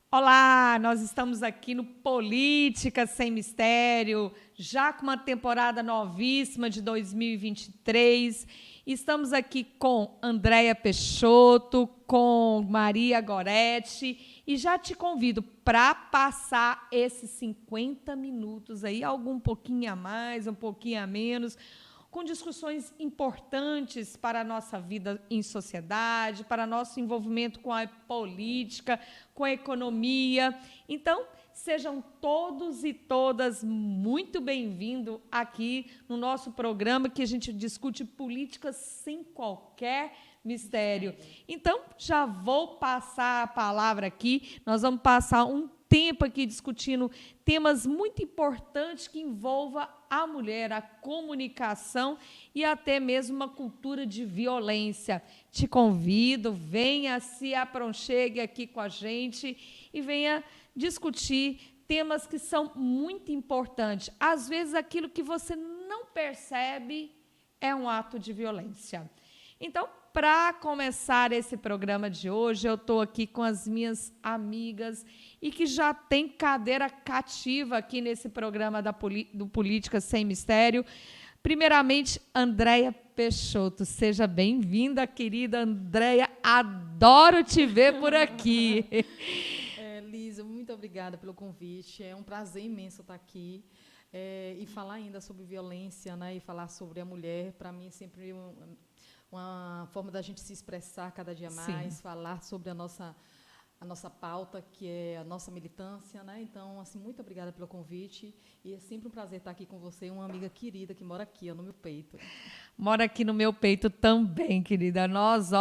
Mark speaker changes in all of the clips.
Speaker 1: Olá, nós estamos aqui no Política Sem Mistério, já com uma temporada novíssima de 2023. Estamos aqui com Andréia Peixoto, com Maria Goretti, e já te convido para passar esses 50 minutos aí, algum pouquinho a mais, um pouquinho a menos, com discussões importantes para a nossa vida em sociedade, para nosso envolvimento com a política, com a economia. Então, sejam todos e todas muito bem-vindos aqui no nosso programa, que a gente discute política sem qualquer mistério. Então, já vou passar a palavra aqui, nós vamos passar um tempo aqui discutindo temas muito importantes que envolvam a mulher, a comunicação e até mesmo uma cultura de violência. Te convido, venha, se apronchegue aqui com a gente e venha discutir temas que são muito importantes. Às vezes, aquilo que você não percebe é um ato de violência. Então, para começar esse programa de hoje, eu estou aqui com as minhas amigas e que já tem cadeira cativa aqui nesse programa do Política Sem Mistério. Primeiramente, Andréia Peixoto. Seja bem-vinda, querida Andréia. Adoro te ver por aqui.
Speaker 2: Lisa, muito obrigada pelo convite. É um prazer imenso estar aqui. E falar ainda sobre violência, né, e falar sobre a mulher, para mim, é sempre uma forma da gente se expressar cada dia mais. Sim. Falar sobre a nossa pauta, que é a nossa militância, né? Então, assim, muito obrigada pelo convite, e é sempre um prazer estar aqui com você, uma amiga querida que mora aqui, ó, no meu peito.
Speaker 1: Mora aqui no meu peito também, querida. Nós,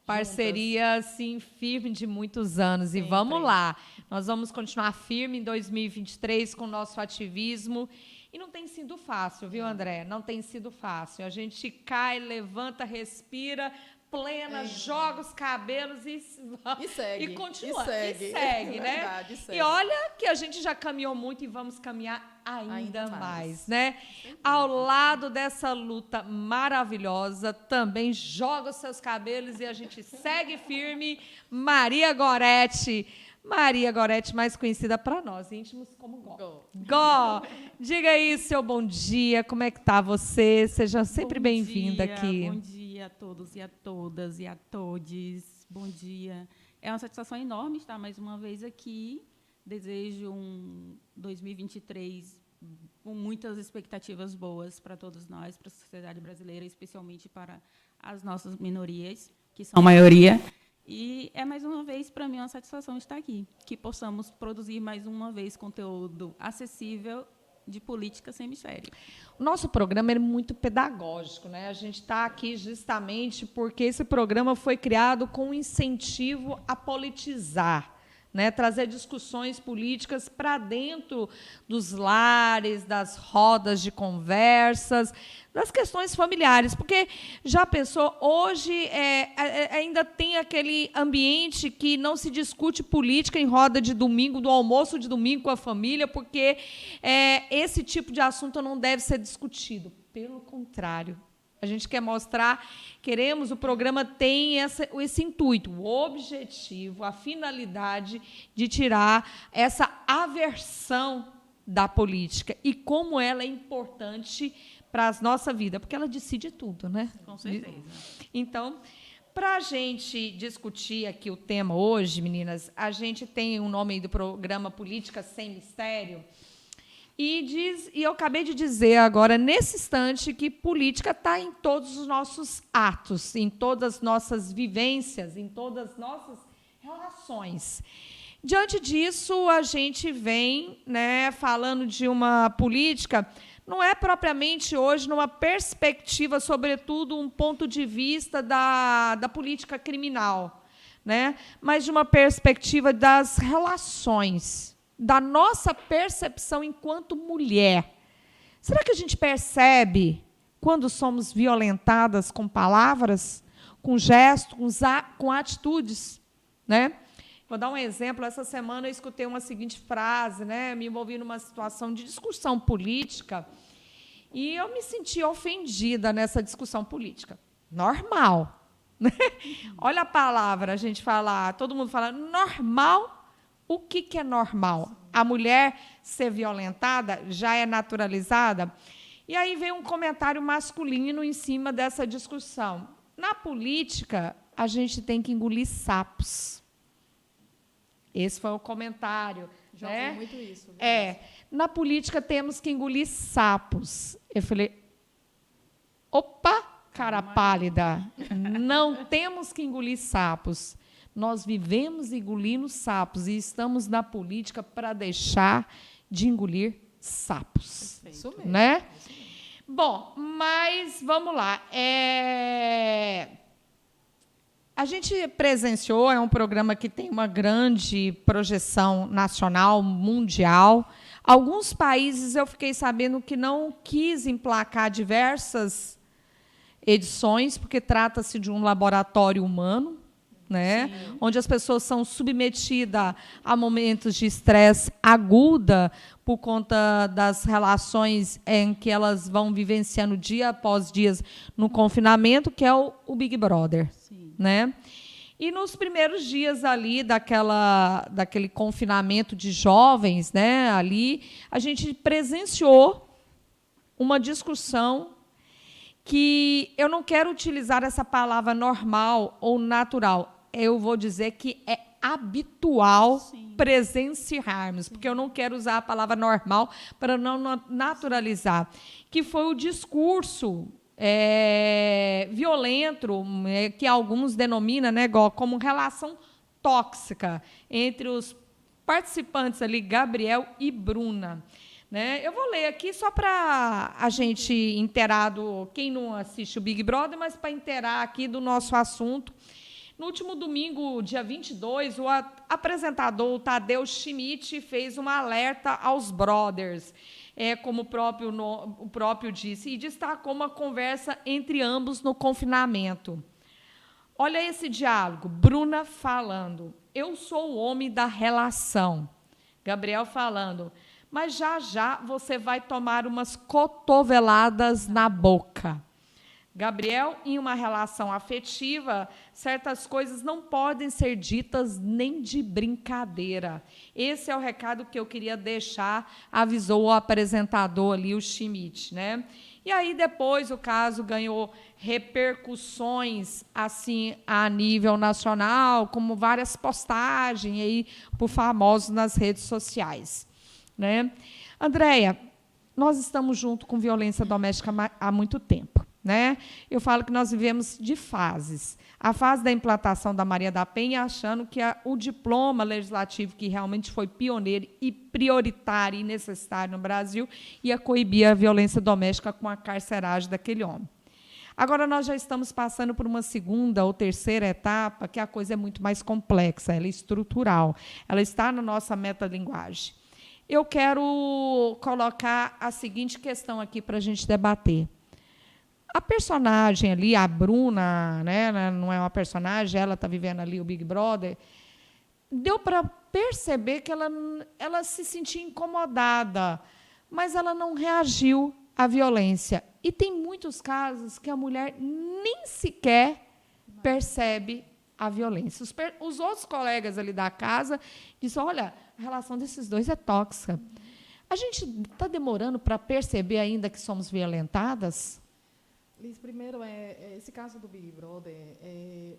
Speaker 1: parceria, assim, firme de muitos anos. Sempre. E vamos lá. Nós vamos continuar firme em 2023 com o nosso ativismo. E não tem sido fácil, viu, André? Não tem sido fácil. A gente cai, levanta, respira, plena, joga os cabelos e
Speaker 2: segue.
Speaker 1: E continua.
Speaker 2: E segue,
Speaker 1: né?
Speaker 2: Verdade, segue.
Speaker 1: E olha que a gente já caminhou muito e vamos caminhar ainda mais, né? Ao lado dessa luta maravilhosa, também joga os seus cabelos e a gente segue firme. Maria Goretti. Maria Goretti, mais conhecida para nós, íntimos como Gó. Diga aí seu bom dia, como é que está você? Seja sempre bem-vinda aqui.
Speaker 3: Bom dia a todos e a todas e a todes. Bom dia. É uma satisfação enorme estar mais uma vez aqui. Desejo um 2023 com muitas expectativas boas para todos nós, para a sociedade brasileira, especialmente para as nossas minorias, que são a maioria. E é, mais uma vez, para mim, uma satisfação estar aqui, que possamos produzir, mais uma vez, conteúdo acessível de política sem mistério.
Speaker 1: O nosso programa é muito pedagógico, né? A gente está aqui justamente porque esse programa foi criado com incentivo a politizar, né, trazer discussões políticas para dentro dos lares, das rodas de conversas, das questões familiares, porque já pensou, hoje ainda tem aquele ambiente que não se discute política em roda de domingo, do almoço de domingo com a família, porque esse tipo de assunto não deve ser discutido. Pelo contrário, a gente quer mostrar, o programa tem esse intuito, o objetivo, a finalidade de tirar essa aversão da política e como ela é importante para a nossa vida, porque ela decide tudo, né?
Speaker 3: Com certeza.
Speaker 1: Então, para a gente discutir aqui o tema hoje, meninas, a gente tem o nome do programa Política Sem Mistério. E eu acabei de dizer agora, nesse instante, que política está em todos os nossos atos, em todas as nossas vivências, em todas as nossas relações. Diante disso, a gente vem, né, falando de uma política, não é propriamente hoje numa perspectiva, sobretudo, um ponto de vista da política criminal, né, mas de uma perspectiva das relações, da nossa percepção enquanto mulher. Será que a gente percebe quando somos violentadas com palavras, com gestos, com atitudes, né? Vou dar um exemplo. Essa semana eu escutei uma seguinte frase, né? Me envolvi numa situação de discussão política e eu me senti ofendida nessa discussão política. Normal. Olha a palavra, a gente fala, todo mundo fala, normal O que é normal? A mulher ser violentada já é naturalizada? E aí vem um comentário masculino em cima dessa discussão. Na política, a gente tem que engolir sapos. Esse foi o comentário.
Speaker 2: Já
Speaker 1: né?
Speaker 2: ouvi muito isso.
Speaker 1: Na política temos que engolir sapos. Eu falei, opa, cara pálida, não temos que engolir sapos. Nós vivemos engolindo sapos e estamos na política para deixar de engolir sapos.
Speaker 2: Isso mesmo.
Speaker 1: Né?
Speaker 2: Isso mesmo.
Speaker 1: Bom, mas vamos lá. A gente presenciou, é um programa que tem uma grande projeção nacional, mundial. Alguns países eu fiquei sabendo que não quis emplacar diversas edições, porque trata-se de um laboratório humano, né? Onde as pessoas são submetidas a momentos de estresse aguda por conta das relações em que elas vão vivenciando dia após dia no confinamento, que é o Big Brother.
Speaker 3: Sim.
Speaker 1: Né? E nos primeiros dias ali daquele confinamento de jovens, né, ali, a gente presenciou uma discussão que eu não quero utilizar essa palavra normal ou natural. Eu vou dizer que é habitual presenciarmos, porque eu não quero usar a palavra normal para não naturalizar, que foi o discurso violento, que alguns denominam, né, como relação tóxica entre os participantes ali, Gabriel e Bruna. Né? Eu vou ler aqui só para a gente inteirar, quem não assiste o Big Brother, mas para inteirar aqui do nosso assunto. No último domingo, dia 22, o apresentador Tadeu Schmidt fez um alerta aos brothers, como o próprio disse, e destacou uma conversa entre ambos no confinamento. Olha esse diálogo, Bruna falando, eu sou o homem da relação. Gabriel falando, mas já você vai tomar umas cotoveladas na boca. Gabriel, em uma relação afetiva, certas coisas não podem ser ditas nem de brincadeira. Esse é o recado que eu queria deixar, avisou o apresentador ali, o Schmidt, né? E aí depois o caso ganhou repercussões assim a nível nacional, como várias postagens aí por famosos nas redes sociais, né? Andréia, nós estamos junto com violência doméstica há muito tempo. Né? Eu falo que nós vivemos de fases. A fase da implantação da Maria da Penha, achando que o diploma legislativo, que realmente foi pioneiro e prioritário e necessário no Brasil, ia coibir a violência doméstica com a carceragem daquele homem. Agora, nós já estamos passando por uma segunda ou terceira etapa, que a coisa é muito mais complexa, ela é estrutural, ela está na nossa metalinguagem. Eu quero colocar a seguinte questão aqui para a gente debater. A personagem ali, a Bruna, né, não é uma personagem, ela está vivendo ali o Big Brother, deu para perceber que ela se sentia incomodada, mas ela não reagiu à violência. E tem muitos casos que a mulher nem sequer percebe a violência. Os outros colegas ali da casa dizem, olha, a relação desses dois é tóxica. A gente está demorando para perceber ainda que somos violentadas?
Speaker 2: Liz, primeiro, esse caso do Big Brother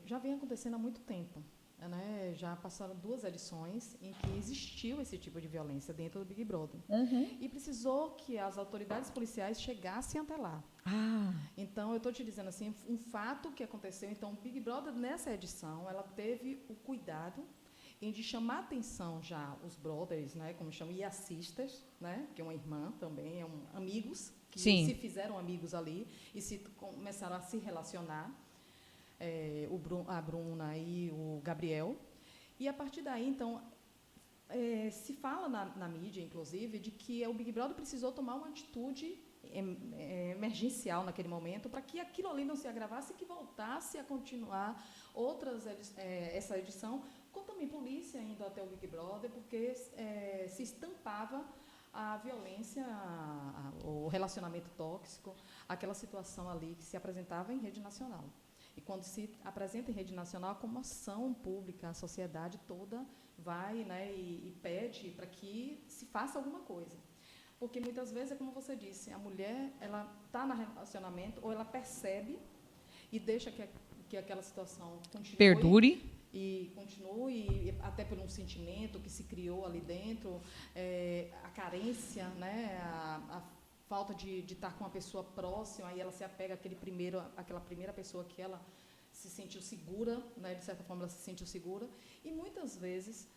Speaker 2: já vem acontecendo há muito tempo. Né? Já passaram 2 edições em que existiu esse tipo de violência dentro do Big Brother. E precisou que as autoridades policiais chegassem até lá. Então, eu estou te dizendo assim, um fato que aconteceu. Então, o Big Brother, nessa edição, ela teve o cuidado de chamar a atenção já os brothers, né, como chamam, e as sisters, né, que é uma irmã também, amigos, que se fizeram amigos ali e começaram a se relacionar, a Bruna e o Gabriel. E, a partir daí, então, se fala na mídia, inclusive, de que o Big Brother precisou tomar uma atitude emergencial naquele momento para que aquilo ali não se agravasse e que voltasse a continuar essa edição, com também polícia indo até o Big Brother, porque se estampava a violência, o relacionamento tóxico, aquela situação ali que se apresentava em rede nacional. E quando se apresenta em rede nacional, a comoção pública, a sociedade toda vai, né, e pede para que se faça alguma coisa. Porque muitas vezes é como você disse, a mulher ela está no relacionamento ou ela percebe e deixa que aquela situação continue.
Speaker 1: Perdure.
Speaker 2: E continue, e até por um sentimento que se criou ali dentro, a carência, né, a falta de estar com uma pessoa próxima, aí ela se apega àquela primeira pessoa que ela se sentiu segura, né, de certa forma ela se sentiu segura, e muitas vezes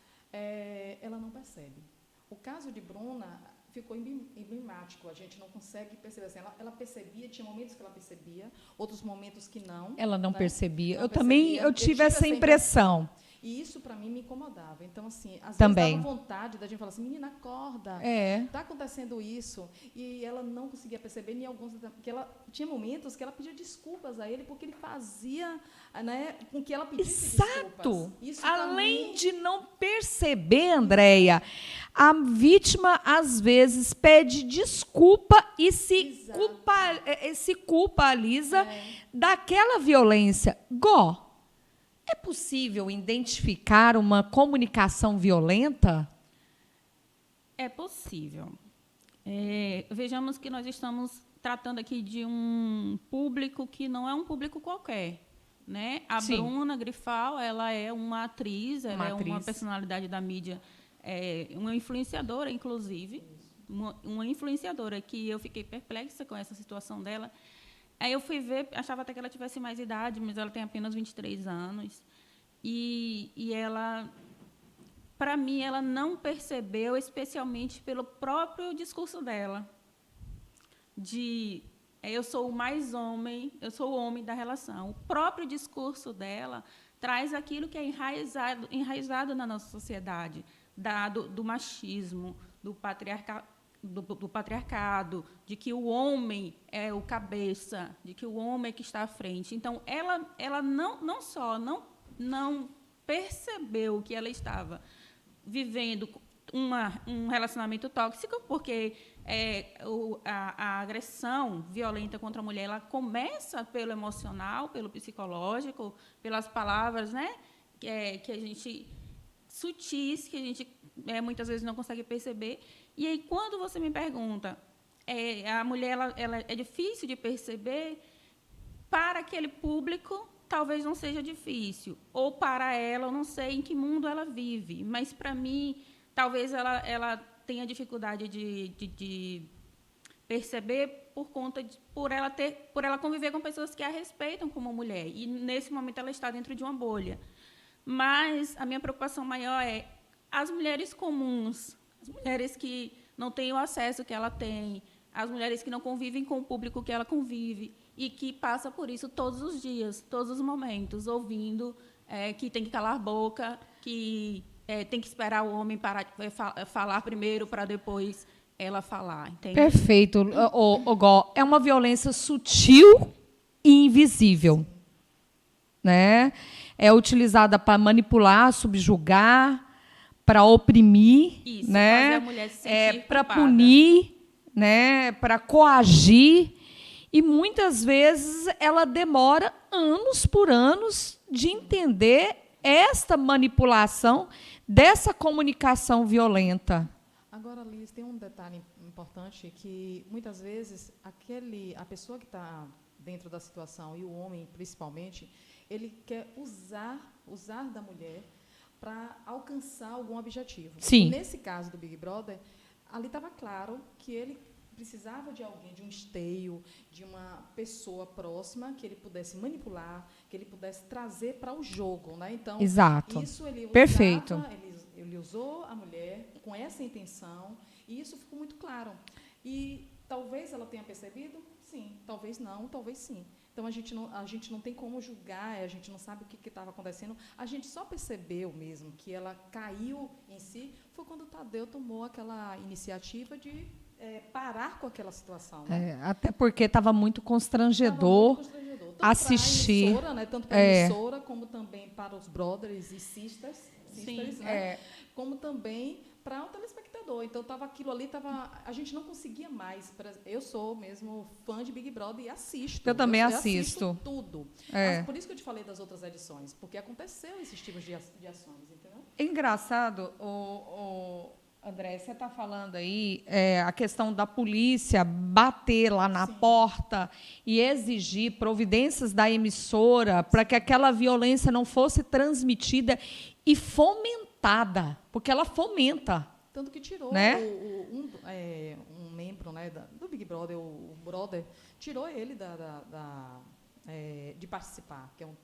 Speaker 2: ela não percebe. O caso de Bruna ficou emblemático, a gente não consegue perceber. Assim, ela percebia, tinha momentos que ela percebia, outros momentos que não.
Speaker 1: Ela não, né, percebia.
Speaker 2: Não
Speaker 1: eu
Speaker 2: percebia.
Speaker 1: Também eu tive essa impressão.
Speaker 2: E isso, para mim, me incomodava. Então, assim, às
Speaker 1: também
Speaker 2: vezes dava vontade da gente falar assim, menina, acorda, está acontecendo isso. E ela não conseguia perceber, nem alguns, porque ela tinha momentos que ela pedia desculpas a ele, porque ele fazia, né, com que ela pedisse desculpas. Isso,
Speaker 1: além de não perceber, Andréia, a vítima, às vezes, pede desculpa e se culpa, Lisa, daquela violência. Gó, é possível identificar uma comunicação violenta?
Speaker 3: É possível. Vejamos que nós estamos tratando aqui de um público que não é um público qualquer, né? A
Speaker 1: Sim.
Speaker 3: Bruna Grifal, ela é uma atriz, ela é uma personalidade da mídia, uma influenciadora, inclusive, uma influenciadora que eu fiquei perplexa com essa situação dela. Aí eu fui ver, achava até que ela tivesse mais idade, mas ela tem apenas 23 anos. E ela, para mim, ela não percebeu, especialmente pelo próprio discurso dela, de eu sou o mais homem, eu sou o homem da relação. O próprio discurso dela traz aquilo que é enraizado na nossa sociedade, do machismo, do patriarcado, de que o homem é o cabeça, de que o homem é que está à frente. Então, ela não só não percebeu que ela estava vivendo um relacionamento tóxico, porque a agressão violenta contra a mulher ela começa pelo emocional, pelo psicológico, pelas palavras, né, que a gente sutis, que a gente muitas vezes não consegue perceber. E aí, quando você me pergunta, a mulher ela é difícil de perceber, para aquele público, talvez não seja difícil. Ou para ela, eu não sei em que mundo ela vive. Mas, para mim, talvez ela tenha dificuldade de perceber por ela conviver com pessoas que a respeitam como mulher. E, nesse momento, ela está dentro de uma bolha. Mas a minha preocupação maior é as mulheres comuns, as mulheres que não têm o acesso que ela tem, as mulheres que não convivem com o público que ela convive e que passa por isso todos os dias, todos os momentos, ouvindo que tem que calar a boca, que tem que esperar o homem parar de falar primeiro para depois ela falar. Entende?
Speaker 1: Perfeito. Gó, é uma violência sutil e invisível, né? É utilizada para manipular, subjugar, para oprimir,
Speaker 3: isso,
Speaker 1: né?
Speaker 3: fazer a mulher se sentir
Speaker 1: para
Speaker 3: culpada.
Speaker 1: punir, né? Para coagir. E, muitas vezes, ela demora anos por anos de entender esta manipulação dessa comunicação violenta.
Speaker 2: Agora, Liz, tem um detalhe importante que, muitas vezes, a pessoa que está dentro da situação, e o homem, principalmente, ele quer usar da mulher para alcançar algum objetivo.
Speaker 1: Sim.
Speaker 2: E nesse caso do Big Brother, ali estava claro que ele precisava de alguém, de um esteio, de uma pessoa próxima que ele pudesse manipular, que ele pudesse trazer para o jogo, né? Então,
Speaker 1: exato.
Speaker 2: Isso ele usava,
Speaker 1: perfeito.
Speaker 2: Ele usou a mulher com essa intenção e isso ficou muito claro. E talvez ela tenha percebido, sim. Talvez não, talvez sim. Então, a gente não tem como julgar, a gente não sabe o que estava acontecendo. A gente só percebeu mesmo que ela caiu em si, foi quando o Tadeu tomou aquela iniciativa de parar com aquela situação. Né?
Speaker 1: Até porque estava muito constrangedor,
Speaker 2: tanto
Speaker 1: assistir.
Speaker 2: Emissora, né? Tanto para a emissora, como também para os brothers e sisters,
Speaker 1: Sim,
Speaker 2: né? Como também para o telespectador. constrangedor. Então, aquilo ali a gente não conseguia mais. Eu sou mesmo fã de Big Brother e assisto.
Speaker 1: Eu também
Speaker 2: eu
Speaker 1: assisto.
Speaker 2: assisto tudo. Por isso que eu te falei das outras edições, porque aconteceu esses tipos de ações, entendeu?
Speaker 1: É engraçado, André, você está falando aí a questão da polícia bater lá na porta e exigir providências da emissora para que aquela violência não fosse transmitida e fomentada, porque ela fomenta.
Speaker 2: Tanto que tirou,
Speaker 1: né?
Speaker 2: Um membro, né, do Big Brother, o Brother, tirou ele de participar, que o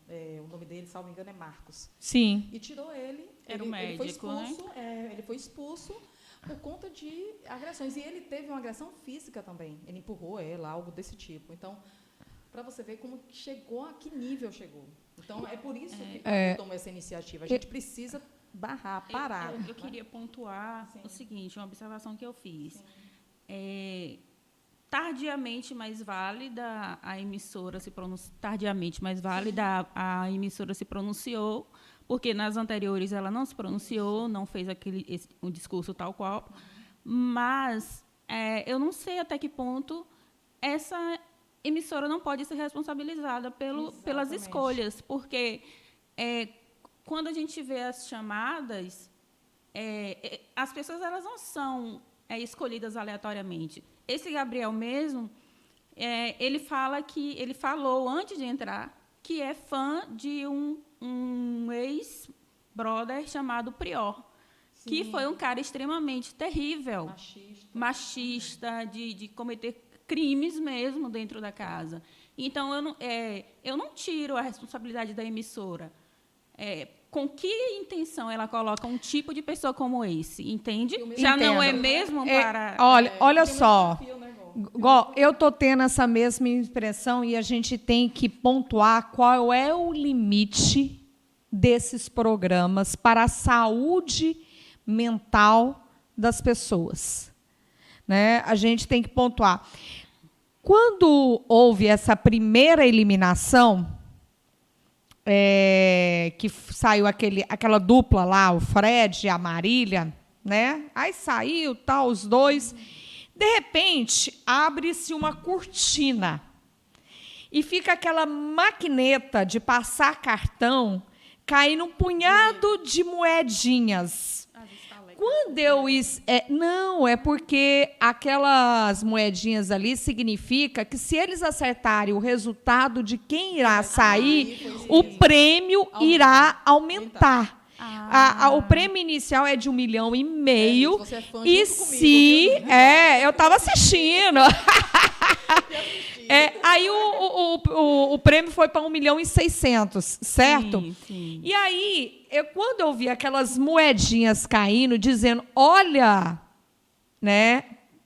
Speaker 2: nome dele, salvo engano, é Marcos.
Speaker 1: Sim.
Speaker 2: E tirou ele.
Speaker 3: Era o médico,
Speaker 2: foi expulso,
Speaker 3: né?
Speaker 2: Ele foi expulso por conta de agressões. E ele teve uma agressão física também. Ele empurrou ela, algo desse tipo. Então, para você ver como chegou, a que nível chegou. Então, é por isso que eu tomo essa iniciativa. A gente precisa parar.
Speaker 3: Eu queria pontuar o seguinte, uma observação que eu fiz. Tardiamente mais válida a emissora se pronunciou, a emissora se pronunciou, porque nas anteriores ela não se pronunciou, não fez um discurso tal qual, mas eu não sei até que ponto essa emissora não pode ser responsabilizada pelas escolhas, porque quando a gente vê as chamadas, as pessoas elas não são escolhidas aleatoriamente. Esse Gabriel mesmo, ele falou antes de entrar que é fã de um ex-brother chamado Prior, que foi um cara extremamente terrível, machista de cometer crimes mesmo dentro da casa. Então, eu não tiro a responsabilidade da emissora. Com que intenção ela coloca um tipo de pessoa como esse, entende? Já não é mesmo para...
Speaker 1: Olha só, eu estou tendo essa mesma impressão e a gente tem que pontuar qual é o limite desses programas para a saúde mental das pessoas. Né? A gente tem que pontuar. Quando houve essa primeira eliminação, que saiu aquela dupla lá, o Fred e a Marília, né? Aí saiu, os dois. De repente, abre-se uma cortina e fica aquela maquineta de passar cartão caindo um punhado de moedinhas. Quando não, é porque aquelas moedinhas ali significa que se eles acertarem o resultado de quem irá sair, o prêmio irá aumentar. O prêmio inicial é de 1,5 milhão.
Speaker 2: Você é fã
Speaker 1: E
Speaker 2: junto
Speaker 1: se...
Speaker 2: comigo,
Speaker 1: eu estava assistindo. Aí o prêmio foi para 1,6 milhão, certo?
Speaker 3: Sim.
Speaker 1: E aí, quando eu vi aquelas moedinhas caindo, dizendo, olha, né,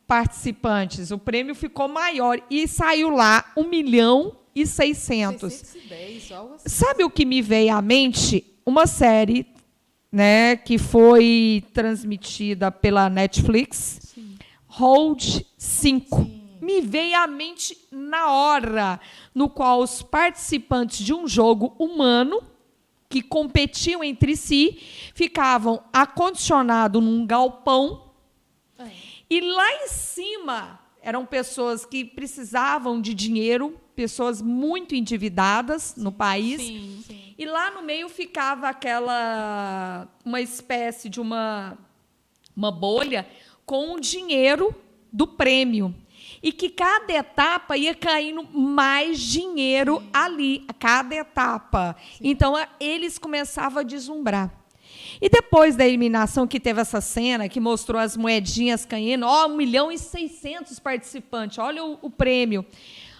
Speaker 1: participantes, o prêmio ficou maior. E saiu lá 1,6 milhão.
Speaker 2: 610, algo assim.
Speaker 1: Sabe o que me veio à mente? Uma série, né, que foi transmitida pela Netflix, Hold 5. Sim. Me veio à mente na hora, no qual os participantes de um jogo humano, que competiam entre si, ficavam acondicionados num galpão, e lá em cima eram pessoas que precisavam de dinheiro, pessoas muito endividadas no país,
Speaker 3: Sim.
Speaker 1: E lá no meio ficava uma espécie de uma bolha com o dinheiro do prêmio. E que cada etapa ia caindo mais dinheiro ali, a cada etapa. Então, eles começavam a deslumbrar. E depois da eliminação, que teve essa cena, que mostrou as moedinhas caindo, 1,6 milhão participantes, olha o prêmio.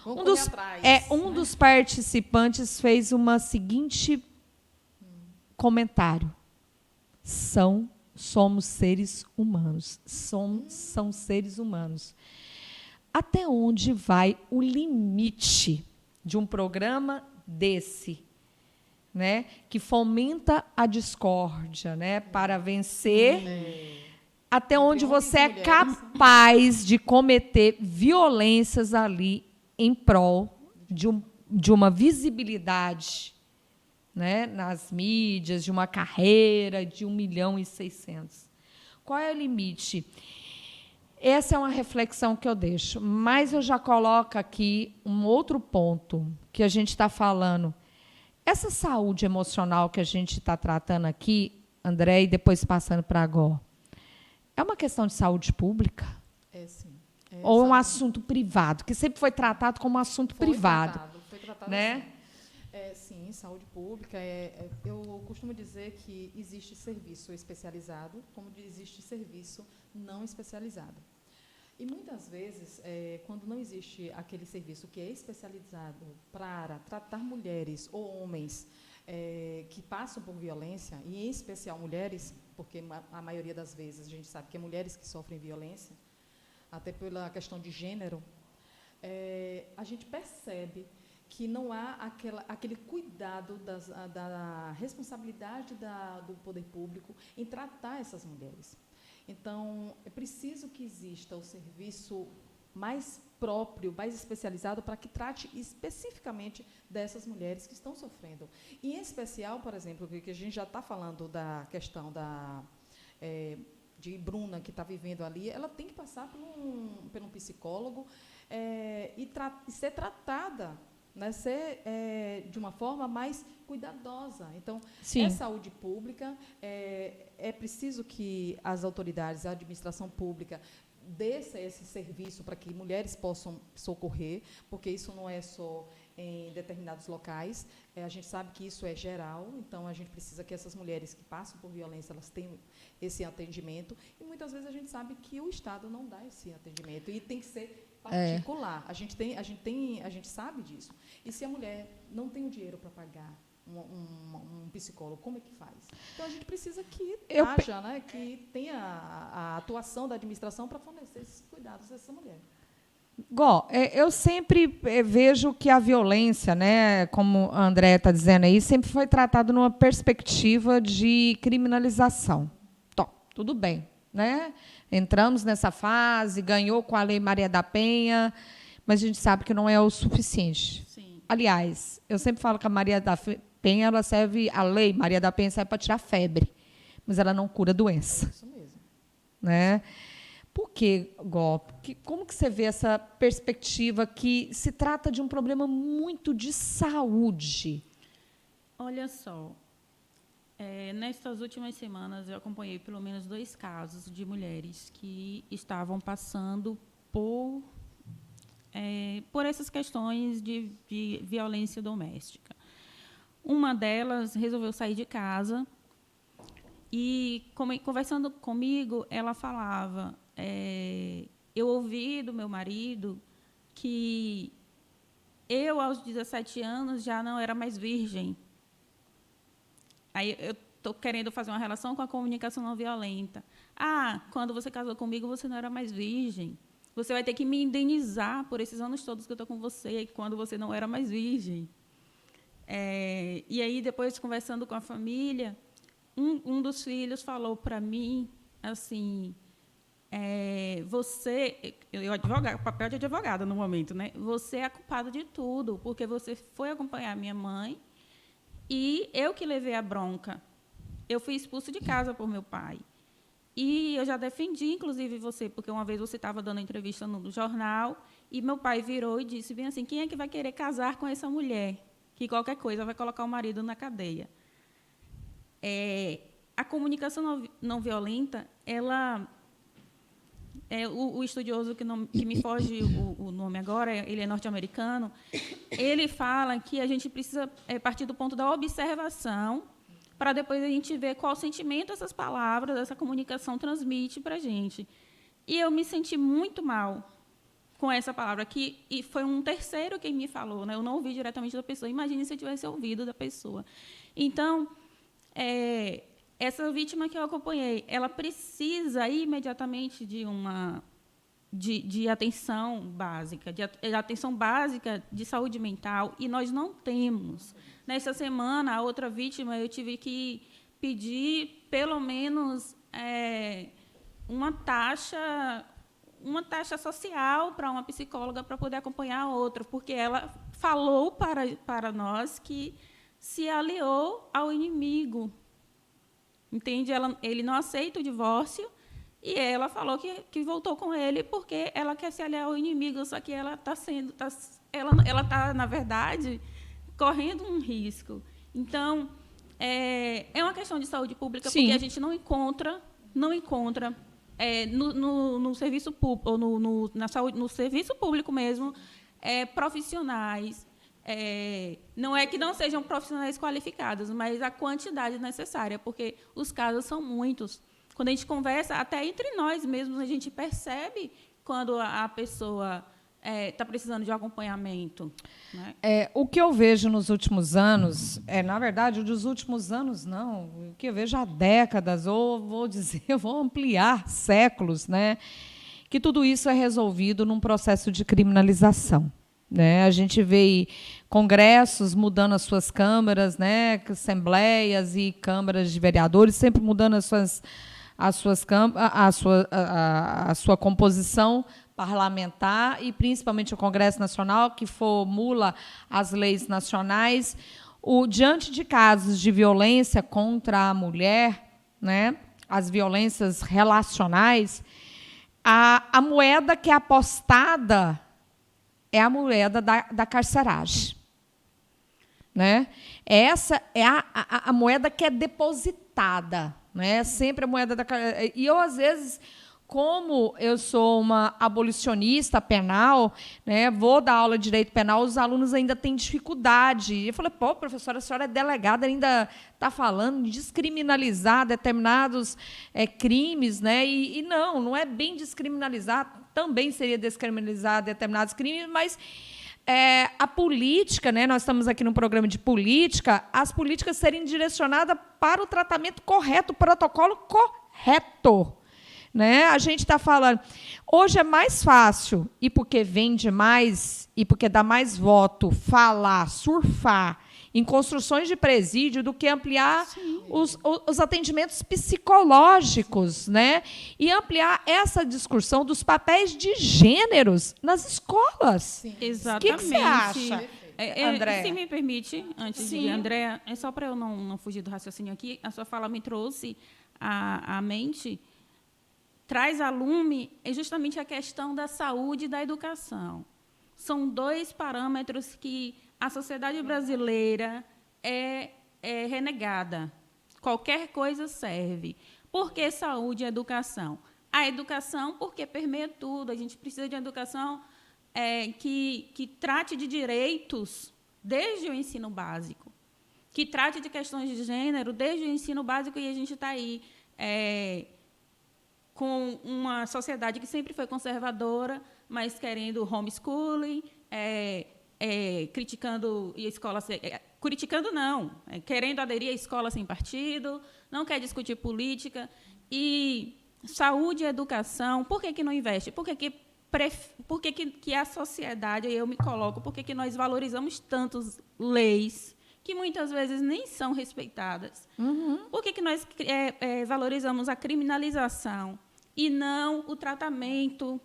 Speaker 1: Um dos participantes fez uma seguinte comentário. Somos seres humanos. São seres humanos. Até onde vai o limite de um programa desse, né, que fomenta a discórdia, né, para vencer? Até onde você é capaz de cometer violências ali em prol de uma visibilidade, né, nas mídias, de uma carreira de 1,6 milhão. Qual é o limite? Essa é uma reflexão que eu deixo, mas eu já coloco aqui um outro ponto que a gente está falando. Essa saúde emocional que a gente está tratando aqui, André, e depois passando para agora, é uma questão de saúde pública?
Speaker 2: É, sim.
Speaker 1: Ou é um assunto privado, que sempre foi tratado como um assunto privado?
Speaker 2: Foi tratado
Speaker 1: né?
Speaker 2: assim. Sim, saúde pública. Eu costumo dizer que existe serviço especializado, como existe serviço não especializado. E, muitas vezes, quando não existe aquele serviço que é especializado para tratar mulheres ou homens que passam por violência, e, em especial, mulheres, porque a maioria das vezes a gente sabe que é mulheres que sofrem violência, até pela questão de gênero, a gente percebe que não há aquele cuidado da responsabilidade do poder público em tratar essas mulheres. Então, é preciso que exista o serviço mais próprio, mais especializado, para que trate especificamente dessas mulheres que estão sofrendo. E, em especial, por exemplo, que a gente já está falando da questão de Bruna, que está vivendo ali, ela tem que passar por um psicólogo e ser tratada, né, ser de uma forma mais cuidadosa. Então, é saúde pública, é preciso que as autoridades, a administração pública, dê esse serviço para que mulheres possam socorrer, porque isso não é só em determinados locais, a gente sabe que isso é geral, então a gente precisa que essas mulheres que passam por violência, elas tenham esse atendimento, e muitas vezes a gente sabe que o Estado não dá esse atendimento, e tem que ser particular. A gente sabe disso. E se a mulher não tem o dinheiro para pagar um psicólogo, como é que faz? Então, a gente precisa que haja, né, que tenha a atuação da administração para fornecer esses cuidados a essa mulher.
Speaker 1: Eu sempre vejo que a violência, né, como a Andréa está dizendo aí, sempre foi tratada numa perspectiva de criminalização. Tudo bem, né? Entramos nessa fase, ganhou com a Lei Maria da Penha, mas a gente sabe que não é o suficiente.
Speaker 3: Sim.
Speaker 1: Aliás, eu sempre falo que a Maria da Penha, a Lei Maria da Penha serve para tirar febre, mas ela não cura doença.
Speaker 2: Isso mesmo.
Speaker 1: Né? Por quê, como que você vê essa perspectiva que se trata de um problema muito de saúde?
Speaker 3: Olha só, nestas últimas semanas eu acompanhei pelo menos 2 casos de mulheres que estavam passando por essas questões de violência doméstica. Uma delas resolveu sair de casa e, conversando comigo, ela falava, eu ouvi do meu marido que eu, aos 17 anos, já não era mais virgem. Aí eu estou querendo fazer uma relação com a comunicação não violenta. Quando você casou comigo, você não era mais virgem. Você vai ter que me indenizar por esses anos todos que eu estou com você, quando você não era mais virgem. E aí, depois, conversando com a família, um dos filhos falou para mim, assim, papel de advogada no momento, né? Você é a culpada de tudo, porque você foi acompanhar minha mãe e eu que levei a bronca. Eu fui expulso de casa por meu pai. E eu já defendi, inclusive, você, porque uma vez você estava dando entrevista no jornal e meu pai virou e disse bem assim, quem é que vai querer casar com essa mulher? Que qualquer coisa vai colocar o marido na cadeia. A comunicação não violenta, ela... o estudioso que me foge o nome agora, ele é norte-americano, ele fala que a gente precisa partir do ponto da observação para depois a gente ver qual sentimento essas palavras, essa comunicação transmite para a gente. E eu me senti muito mal com essa palavra aqui, e foi um terceiro quem me falou, né? Eu não ouvi diretamente da pessoa. Imagine se eu tivesse ouvido da pessoa. Então, essa vítima que eu acompanhei, ela precisa imediatamente de atenção básica, de atenção básica de saúde mental, e nós não temos. Nessa semana, a outra vítima, eu tive que pedir, pelo menos, uma taxa social para uma psicóloga para poder acompanhar a outra, porque ela falou para nós que se aliou ao inimigo. Entende? Ele não aceita o divórcio, E ela falou que voltou com ele porque ela quer se aliar ao inimigo, só que ela está, na verdade, correndo um risco. Então, é uma questão de saúde pública,
Speaker 1: Sim.
Speaker 3: porque a gente não encontra no serviço público, ou na saúde, no serviço público mesmo, profissionais. Não é que não sejam profissionais qualificados, mas a quantidade necessária, porque os casos são muitos. Quando a gente conversa, até entre nós mesmos, a gente percebe quando a pessoa está precisando de um acompanhamento. Né?
Speaker 1: O que eu vejo nos últimos anos, na verdade, dos últimos anos não, o que eu vejo há décadas, ou vou dizer, eu vou ampliar séculos, né, que tudo isso é resolvido num processo de criminalização. Né? A gente vê congressos mudando as suas câmaras, né, assembleias e câmaras de vereadores, sempre mudando a sua composição parlamentar e principalmente o Congresso Nacional, que formula as leis nacionais. Diante de casos de violência contra a mulher, né, as violências relacionais, a moeda que é apostada é a moeda da carceragem. Né? Essa é a moeda que é depositada. Né? Sempre a moeda da carceragem. E eu, às vezes, como eu sou uma abolicionista penal, né, vou dar aula de direito penal, os alunos ainda têm dificuldade. E eu falei, pô, professora, a senhora é delegada, ainda está falando de descriminalizar determinados crimes, né? E não é bem descriminalizar, também seria descriminalizar determinados crimes, mas a política, né, nós estamos aqui num programa de política, as políticas serem direcionadas para o tratamento correto, o protocolo correto. Né? A gente está falando, hoje é mais fácil, e porque vende mais, e porque dá mais voto, falar, surfar em construções de presídio do que ampliar os atendimentos psicológicos, né? E ampliar essa discussão dos papéis de gêneros nas escolas.
Speaker 2: Sim.
Speaker 3: Exatamente.
Speaker 1: O que você acha, Andréa?
Speaker 3: Se me permite, antes
Speaker 1: Sim.
Speaker 3: de Andréa, só para eu não fugir do raciocínio aqui, a sua fala me trouxe à mente, traz a lume justamente a questão da saúde e da educação. São dois parâmetros que a sociedade brasileira é renegada. Qualquer coisa serve. Por que saúde e educação? A educação, porque permeia tudo. A gente precisa de educação que trate de direitos desde o ensino básico, que trate de questões de gênero desde o ensino básico, e a gente está aí com uma sociedade que sempre foi conservadora, mas querendo homeschooling, criticando a escola, criticando não, querendo aderir à escola sem partido, não quer discutir política. E saúde e educação, por que não investe? Por que a sociedade, eu me coloco, por que nós valorizamos tantas leis que muitas vezes nem são respeitadas?
Speaker 1: Uhum.
Speaker 3: Por que nós valorizamos a criminalização e não o tratamento,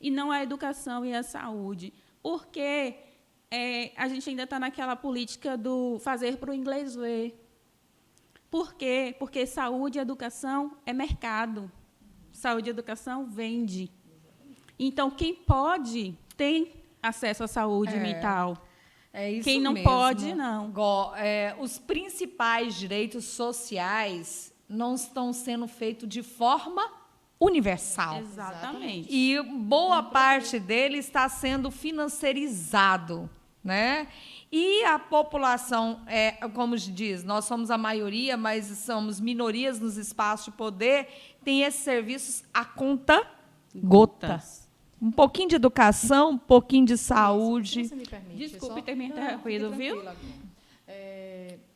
Speaker 3: e não a educação e a saúde? Porque a gente ainda está naquela política do fazer para o inglês ver. Por quê? Porque saúde e educação é mercado. Saúde e educação vende. Então, quem pode tem acesso à saúde mental.
Speaker 1: É isso
Speaker 3: quem não
Speaker 1: mesmo.
Speaker 3: Pode, não.
Speaker 1: Os principais direitos sociais não estão sendo feitos de forma universal.
Speaker 3: Exatamente.
Speaker 1: E boa parte dele está sendo financiarizado, né? E a população, como se diz, nós somos a maioria, mas somos minorias nos espaços de poder, tem esses serviços a conta gotas. Um pouquinho de educação, um pouquinho de saúde.
Speaker 2: Se você me permite,
Speaker 3: Desculpe ter me interrompido, viu?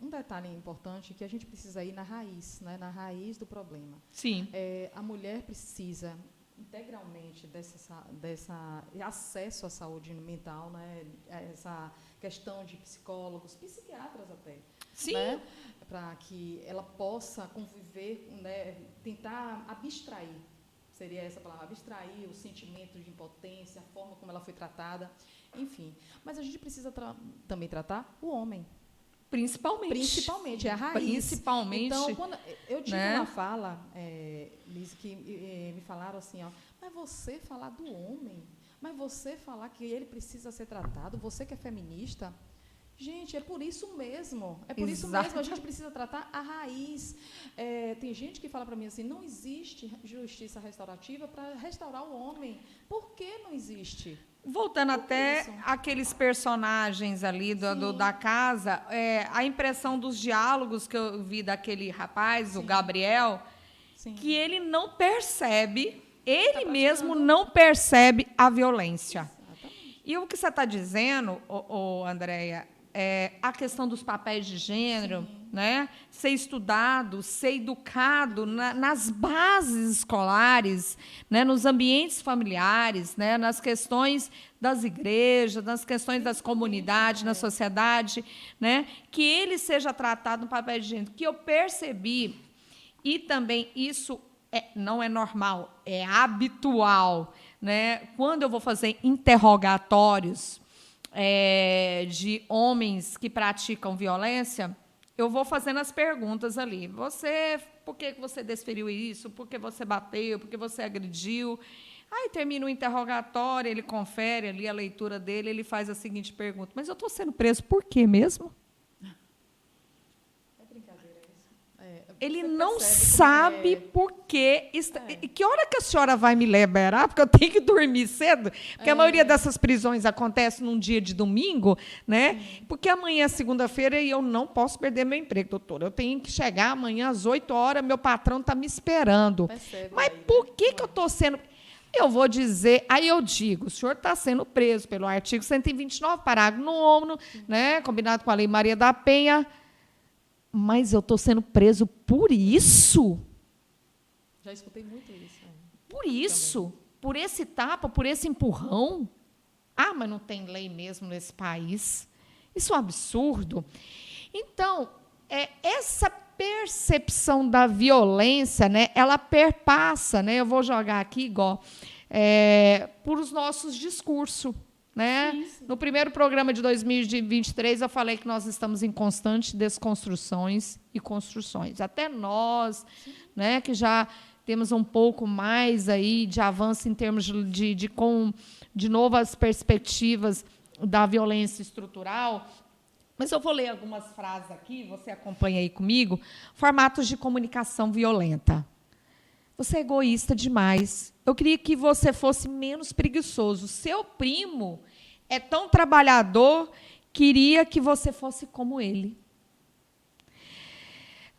Speaker 2: Um detalhe importante é que a gente precisa ir na raiz, né, na raiz do problema.
Speaker 1: Sim.
Speaker 2: A mulher precisa integralmente dessa acesso à saúde mental, né, essa questão de psicólogos, psiquiatras até,
Speaker 1: Sim.
Speaker 2: Né, para que ela possa conviver, né, tentar abstrair, seria essa palavra, abstrair o sentimento de impotência, a forma como ela foi tratada, enfim. Mas a gente precisa também tratar o homem. Principalmente, é a raiz.
Speaker 1: Principalmente.
Speaker 2: Então, quando eu tive
Speaker 1: né?
Speaker 2: uma fala, Liz, que me falaram assim, ó, mas você falar do homem, mas você falar que ele precisa ser tratado, você que é feminista, gente, é por isso mesmo. É por isso mesmo, a gente precisa tratar a raiz. Tem gente que fala para mim assim, não existe justiça restaurativa para restaurar o homem. Por que não existe?
Speaker 1: Voltando até aqueles personagens ali da casa, a impressão dos diálogos que eu vi daquele rapaz, o Gabriel, que ele não percebe, ele mesmo não percebe a violência.
Speaker 2: Exatamente.
Speaker 1: E o que você está dizendo, Andréia, a questão dos papéis de gênero, né? Ser estudado, ser educado nas bases escolares, né? Nos ambientes familiares, né? Nas questões das igrejas, nas questões das comunidades, na sociedade, né? Que ele seja tratado no papel de gênero. Que eu percebi, e também isso não é normal, é habitual, né? Quando eu vou fazer interrogatórios de homens que praticam violência, eu vou fazendo as perguntas ali. Por que você desferiu isso? Por que você bateu? Por que você agrediu? Aí termina o interrogatório, ele confere ali a leitura dele, ele faz a seguinte pergunta: mas eu estou sendo preso por quê mesmo?
Speaker 2: É brincadeira isso.
Speaker 1: Ele
Speaker 2: Você
Speaker 1: não
Speaker 2: percebe como
Speaker 1: sabe por quê. Que hora que a senhora vai me liberar? Porque eu tenho que dormir cedo. Porque a maioria dessas prisões acontece num dia de domingo, né? Porque amanhã é segunda-feira e eu não posso perder meu emprego, doutora. Eu tenho que chegar amanhã às 8 horas, meu patrão está me esperando.
Speaker 2: Percebe
Speaker 1: Mas
Speaker 2: aí,
Speaker 1: por
Speaker 2: né?
Speaker 1: que eu estou sendo... Eu vou dizer, aí eu digo, o senhor está sendo preso pelo artigo 129, parágrafo 9º, né, combinado com a Lei Maria da Penha, mas eu estou sendo preso por isso?
Speaker 2: Já escutei muito isso.
Speaker 1: Por isso? Por esse tapa, por esse empurrão? Ah, mas não tem lei mesmo nesse país. Isso é um absurdo. Então, essa percepção da violência, né, ela perpassa, né, eu vou jogar aqui igual, por os nossos discursos. Né?
Speaker 2: Sim.
Speaker 1: No primeiro programa de 2023, eu falei que nós estamos em constantes desconstruções e construções. Até nós, né, que já temos um pouco mais aí de avanço em termos de novas perspectivas da violência estrutural. Mas eu vou ler algumas frases aqui, você acompanha aí comigo. Formatos de comunicação violenta. Você é egoísta demais. Eu queria que você fosse menos preguiçoso. Seu primo é tão trabalhador, queria que você fosse como ele.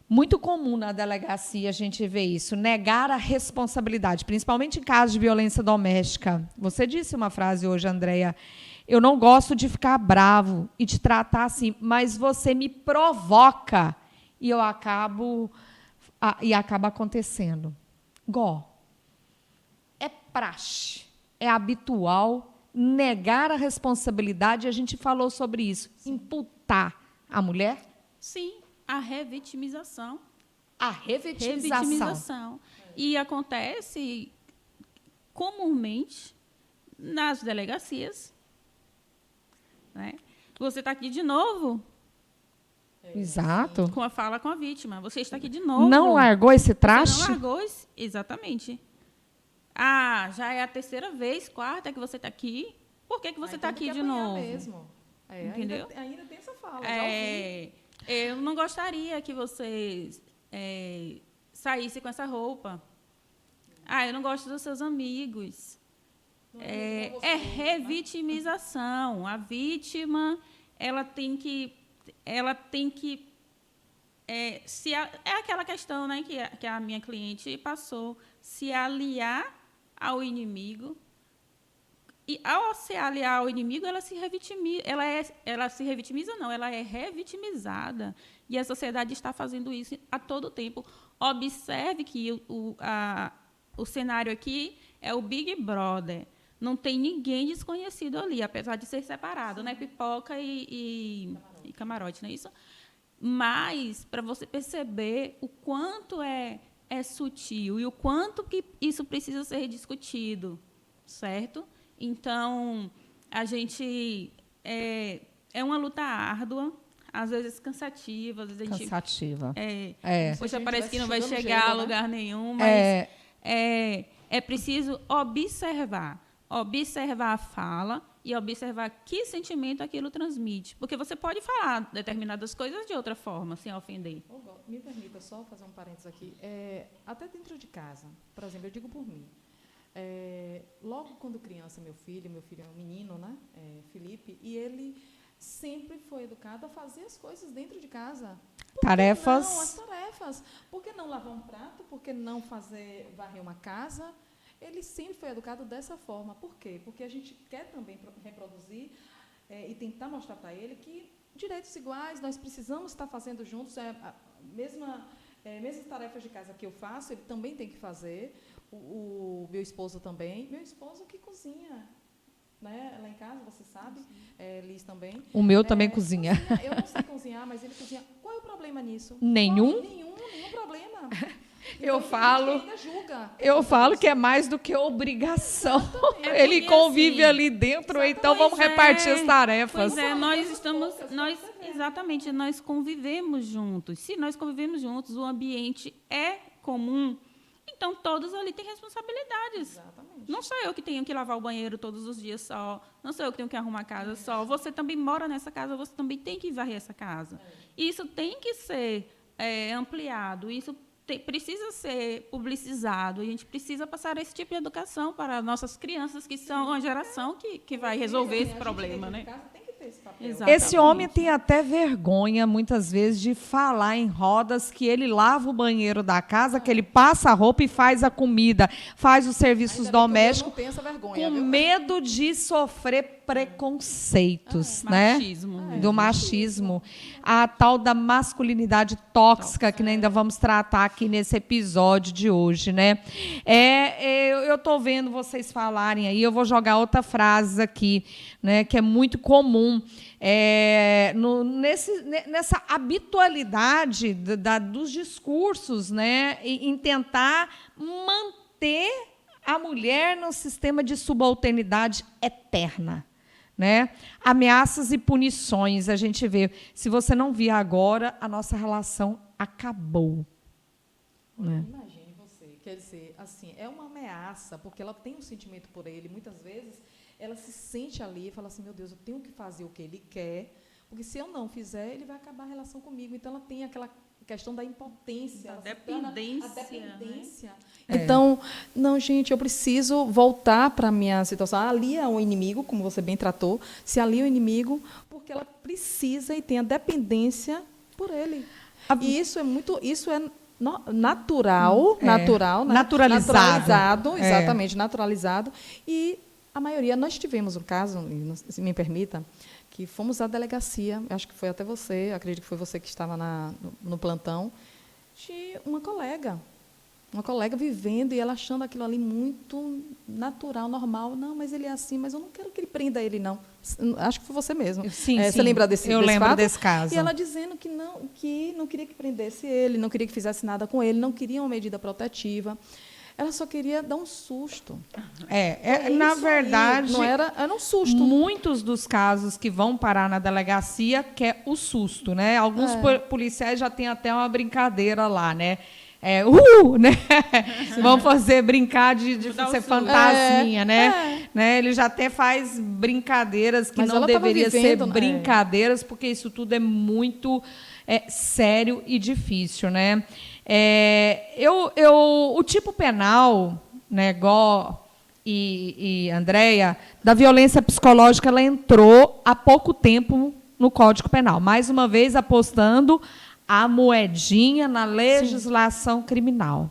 Speaker 1: Muito comum na delegacia a gente ver isso, negar a responsabilidade, principalmente em casos de violência doméstica. Você disse uma frase hoje, Andréia, eu não gosto de ficar bravo e te tratar assim, mas você me provoca e acaba acontecendo. É praxe, é habitual negar a responsabilidade, a gente falou sobre isso, imputar a mulher?
Speaker 3: Sim, a revitimização.
Speaker 1: A revitimização.
Speaker 3: E acontece comumente nas delegacias. Né? Você está aqui de novo.
Speaker 1: Exato.
Speaker 3: Com a fala com a vítima. Você está aqui de novo.
Speaker 1: Não largou esse
Speaker 3: Você
Speaker 1: traste?
Speaker 3: não largou esse... Exatamente. Ah, já é a terceira vez, quarta que você está aqui. Por que você está aqui de novo?
Speaker 2: Mesmo.
Speaker 3: Entendeu?
Speaker 2: Ainda tem essa fala. Já ouvi.
Speaker 3: Eu não gostaria que você saísse com essa roupa. Ah, eu não gosto dos seus amigos. É revitimização. A vítima, ela tem que é aquela questão, né, que a minha cliente passou, se aliar ao inimigo. E ao se aliar ao inimigo, ela se revitimiza. Ela se revitimiza, não, ela é revitimizada. E a sociedade está fazendo isso a todo tempo. Observe que o cenário aqui é o Big Brother. Não tem ninguém desconhecido ali, apesar de ser separado, né? Pipoca e camarote, não é isso? Mas, para você perceber o quanto é sutil e o quanto que isso precisa ser discutido, certo? Então, a gente... É uma luta árdua. às vezes cansativa, às vezes a gente...
Speaker 1: Cansativa.
Speaker 3: Poxa, parece que não vai
Speaker 2: chegando
Speaker 3: chegar a
Speaker 2: gelo, né?
Speaker 3: lugar nenhum, mas é preciso observar a fala e observar que sentimento aquilo transmite. Porque você pode falar determinadas coisas de outra forma, sem ofender.
Speaker 2: Me permita só fazer um parênteses aqui. Até dentro de casa, por exemplo, eu digo por mim. Logo quando criança, meu filho é um menino, né? Felipe, e ele sempre foi educado a fazer as coisas dentro de casa.
Speaker 1: Tarefas.
Speaker 2: Não, as tarefas. Por que não lavar um prato? Por que não varrer uma casa? Ele sempre foi educado dessa forma. Por quê? Porque a gente quer também reproduzir e tentar mostrar para ele que direitos iguais, nós precisamos estar fazendo juntos. Mesmas tarefas de casa que eu faço, ele também tem que fazer. O meu esposo também. Meu esposo que cozinha. Né? Lá em casa, você sabe, Liz também.
Speaker 1: O meu também cozinha.
Speaker 2: Eu não sei cozinhar, mas ele cozinha. Qual é o problema nisso?
Speaker 1: Nenhum?
Speaker 2: Nenhum problema.
Speaker 1: Eu
Speaker 2: Então,
Speaker 1: falo,
Speaker 2: ainda julga.
Speaker 1: eu falo que é mais do que obrigação.
Speaker 3: É
Speaker 1: Ele
Speaker 3: porque,
Speaker 1: convive
Speaker 3: assim,
Speaker 1: ali dentro, então vamos
Speaker 3: Pois
Speaker 1: repartir as tarefas.
Speaker 3: Pois é, nós convivemos juntos. Se nós convivemos juntos, o ambiente é comum, então todos ali têm responsabilidades.
Speaker 2: Exatamente.
Speaker 3: Não sou eu que tenho que lavar o banheiro todos os dias só, não sou eu que tenho que arrumar a casa só. Você também mora nessa casa, você também tem que varrer essa casa. Isso tem que ser ampliado, isso precisa ser publicizado. A gente precisa passar esse tipo de educação para nossas crianças, que são uma geração que vai resolver esse problema, né?
Speaker 2: Tem que ter esse papel.
Speaker 3: Exatamente.
Speaker 1: Esse homem tem até vergonha, muitas vezes, de falar em rodas que ele lava o banheiro da casa, que ele passa a roupa e faz a comida, faz os serviços domésticos,
Speaker 2: Não tem essa vergonha,
Speaker 1: com
Speaker 2: viu?
Speaker 1: medo de sofrer preconceitos, né?
Speaker 3: Machismo.
Speaker 1: Do machismo. A tal da masculinidade tóxica, que ainda vamos tratar aqui nesse episódio de hoje, né? Eu estou vendo vocês falarem aí, eu vou jogar outra frase aqui, né, que é muito comum. Nessa habitualidade dos discursos, né, em tentar manter a mulher num sistema de subalternidade eterna. Né? Ameaças e punições, a gente vê. Se você não vir agora, a nossa relação acabou. Né?
Speaker 2: Imagine você, quer dizer, assim, é uma ameaça, porque ela tem um sentimento por ele. Muitas vezes, ela se sente ali e fala assim, meu Deus, eu tenho que fazer o que ele quer, porque se eu não fizer, ele vai acabar a relação comigo. Então, ela tem aquela questão da impotência,
Speaker 3: Da dependência.
Speaker 2: A dependência.
Speaker 3: Né?
Speaker 2: Então, não, gente, eu preciso voltar para a minha situação. Ali é o inimigo, como você bem tratou, se ali é o inimigo, porque ela precisa e tem a dependência por ele. E isso é natural, né? Naturalizado, exatamente, naturalizado. E a maioria, nós tivemos um caso, se me permita, que fomos à delegacia, acho que foi até você, acredito que foi você que estava no plantão, de uma colega vivendo e ela achando aquilo ali muito natural, normal. Não, mas ele é assim, mas eu não quero que ele prenda ele, não. Acho que foi você mesmo.
Speaker 1: Sim,
Speaker 2: Você lembra desse
Speaker 1: eu lembro
Speaker 2: fato?
Speaker 1: desse caso.
Speaker 2: E ela dizendo que não queria que prendesse ele, não queria que fizesse nada com ele, não queria uma medida protetiva. Ela só queria dar um susto.
Speaker 1: Na verdade,
Speaker 2: não era um susto.
Speaker 1: Muitos dos casos que vão parar na delegacia quer o susto, né? Alguns policiais já têm até uma brincadeira lá, né? Né? Vão fazer brincar de ser fantasminha, né? Ele já até faz brincadeiras que não deveriam ser brincadeiras, porque isso tudo é muito sério e difícil, né? O tipo penal, né, Gó e Andréia, da violência psicológica, ela entrou há pouco tempo no Código Penal, mais uma vez apostando a moedinha na legislação criminal.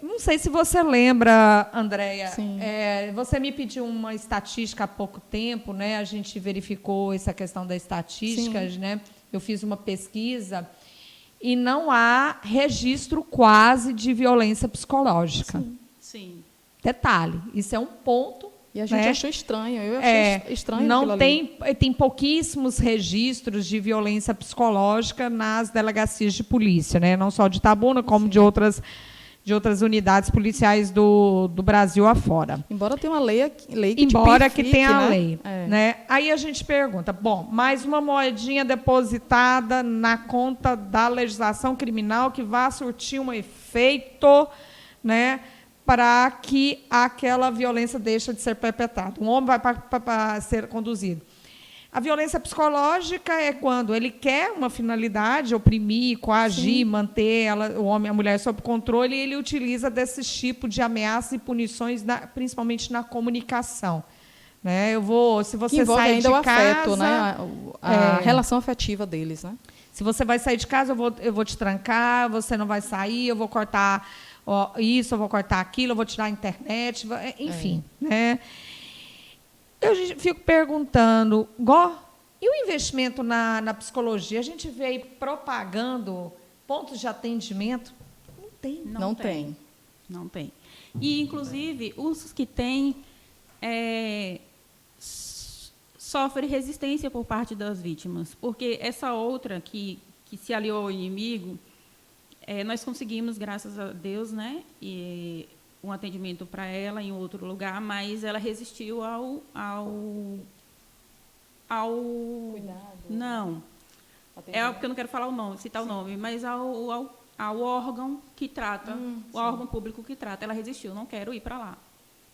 Speaker 1: Não sei se você lembra, Andréia, você me pediu uma estatística há pouco tempo, né? A gente verificou essa questão das estatísticas, né? Eu fiz uma pesquisa e não há registro quase de violência psicológica.
Speaker 3: Sim.
Speaker 1: Detalhe, isso é um ponto.
Speaker 2: E a gente achou estranho, eu achei estranho.
Speaker 1: Não tem pouquíssimos registros de violência psicológica nas delegacias de polícia, né? Não só de Itabuna, como de de outras unidades policiais do Brasil afora.
Speaker 2: Embora tenha uma lei que
Speaker 1: Embora que
Speaker 2: tipifique,
Speaker 1: tenha a
Speaker 2: né?
Speaker 1: lei. Né? Aí a gente pergunta, bom, mais uma moedinha depositada na conta da legislação criminal que vá surtir um efeito, né, para que aquela violência deixe de ser perpetrada. Um homem vai para ser conduzido. A violência psicológica é quando ele quer uma finalidade, oprimir, coagir, manter o homem e a mulher sob controle, e ele utiliza desse tipo de ameaças e punições, principalmente na comunicação. Né? Se você
Speaker 2: que envolve
Speaker 1: sai
Speaker 2: ainda
Speaker 1: de
Speaker 2: o
Speaker 1: casa,
Speaker 2: afeto, né? A relação afetiva deles, né?
Speaker 1: Se você vai sair de casa, eu vou te trancar, você não vai sair, eu vou cortar isso, eu vou cortar aquilo, eu vou tirar a internet, enfim, né? Eu fico perguntando, e o investimento na psicologia? A gente vê aí propagando pontos de atendimento? Não tem.
Speaker 2: Não tem.
Speaker 3: Não tem. E, inclusive, os que têm sofrem resistência por parte das vítimas, porque essa outra que se aliou ao inimigo, nós conseguimos, graças a Deus, né, um atendimento para ela em outro lugar, mas ela resistiu ao
Speaker 2: Cuidado.
Speaker 3: Não. Porque eu não quero falar o nome, citar o nome, mas ao órgão que trata, o órgão público que trata. Ela resistiu, não quero ir para lá.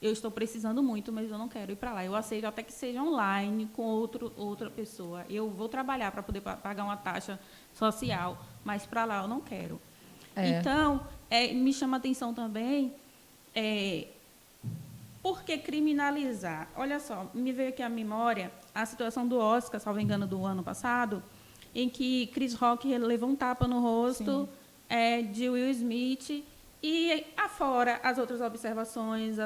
Speaker 3: Eu estou precisando muito, mas eu não quero ir para lá. Eu aceito até que seja online com outra pessoa. Eu vou trabalhar para poder pagar uma taxa social, mas para lá eu não quero. Então, me chama a atenção também, por que criminalizar? Olha só, me veio aqui à memória a situação do Oscar, salvo engano, do ano passado, em que Chris Rock levou um tapa no rosto de Will Smith, e afora as outras observações,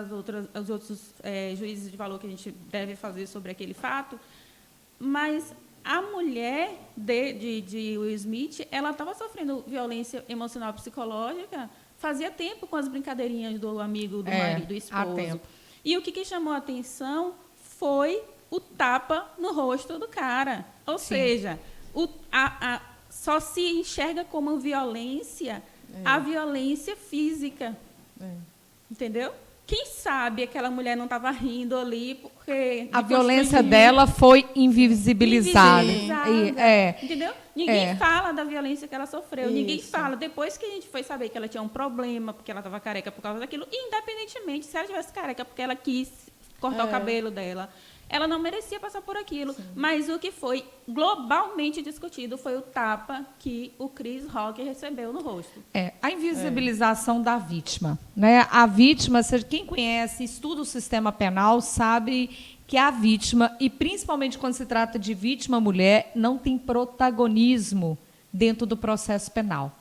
Speaker 3: os outros juízes de valor que a gente deve fazer sobre aquele fato, mas a mulher de Will Smith, ela estava sofrendo violência emocional psicológica fazia tempo, com as brincadeirinhas do amigo, do marido, do esposo.
Speaker 1: Tempo.
Speaker 3: E o que chamou a atenção foi o tapa no rosto do cara. Ou seja, só se enxerga como violência a violência física. Entendeu? Quem sabe aquela mulher não estava rindo ali porque...
Speaker 1: A violência dela foi invisibilizada.
Speaker 3: Entendeu? Ninguém fala da violência que ela sofreu. Isso. Ninguém fala. Depois que a gente foi saber que ela tinha um problema, porque ela estava careca por causa daquilo, independentemente se ela tivesse careca porque ela quis cortar o cabelo dela, ela não merecia passar por aquilo. Sim. Mas o que foi globalmente discutido foi o tapa que o Chris Rock recebeu no rosto.
Speaker 1: A invisibilização da vítima. Né? A vítima, quem conhece, estuda o sistema penal, sabe que a vítima, e principalmente quando se trata de vítima mulher, não tem protagonismo dentro do processo penal.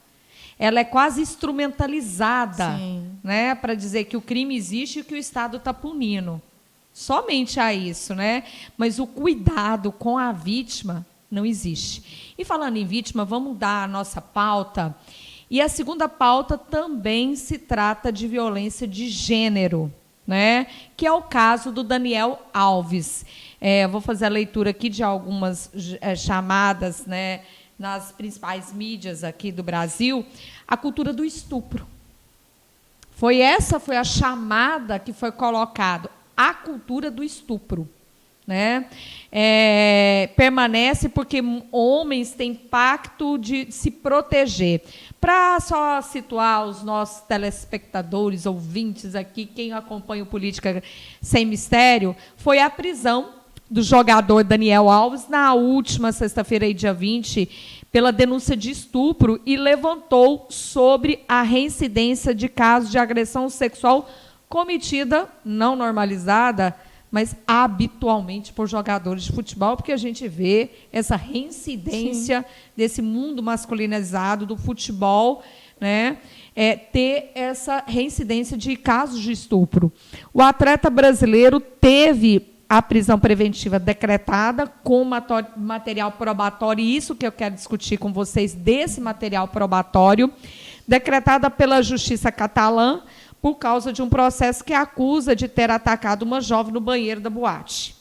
Speaker 1: Ela é quase instrumentalizada, né, para dizer que o crime existe e que o Estado está punindo. Somente a isso, né? Mas o cuidado com a vítima não existe. E falando em vítima, vamos dar a nossa pauta. E a segunda pauta também se trata de violência de gênero, né? Que é o caso do Daniel Alves. Vou fazer a leitura aqui de algumas chamadas, né, nas principais mídias aqui do Brasil. A cultura do estupro. Foi a chamada que foi colocada. A cultura do estupro, né? Permanece porque homens têm pacto de se proteger. Para só situar os nossos telespectadores, ouvintes aqui, quem acompanha o Política Sem Mistério, foi a prisão do jogador Daniel Alves na última sexta-feira, dia 20, pela denúncia de estupro, e levantou sobre a reincidência de casos de agressão sexual cometida, não normalizada, mas habitualmente por jogadores de futebol, porque a gente vê essa reincidência desse mundo masculinizado do futebol, né, ter essa reincidência de casos de estupro. O atleta brasileiro teve a prisão preventiva decretada com material probatório, e isso que eu quero discutir com vocês, desse material probatório, decretada pela Justiça Catalã, por causa de um processo que acusa de ter atacado uma jovem no banheiro da boate.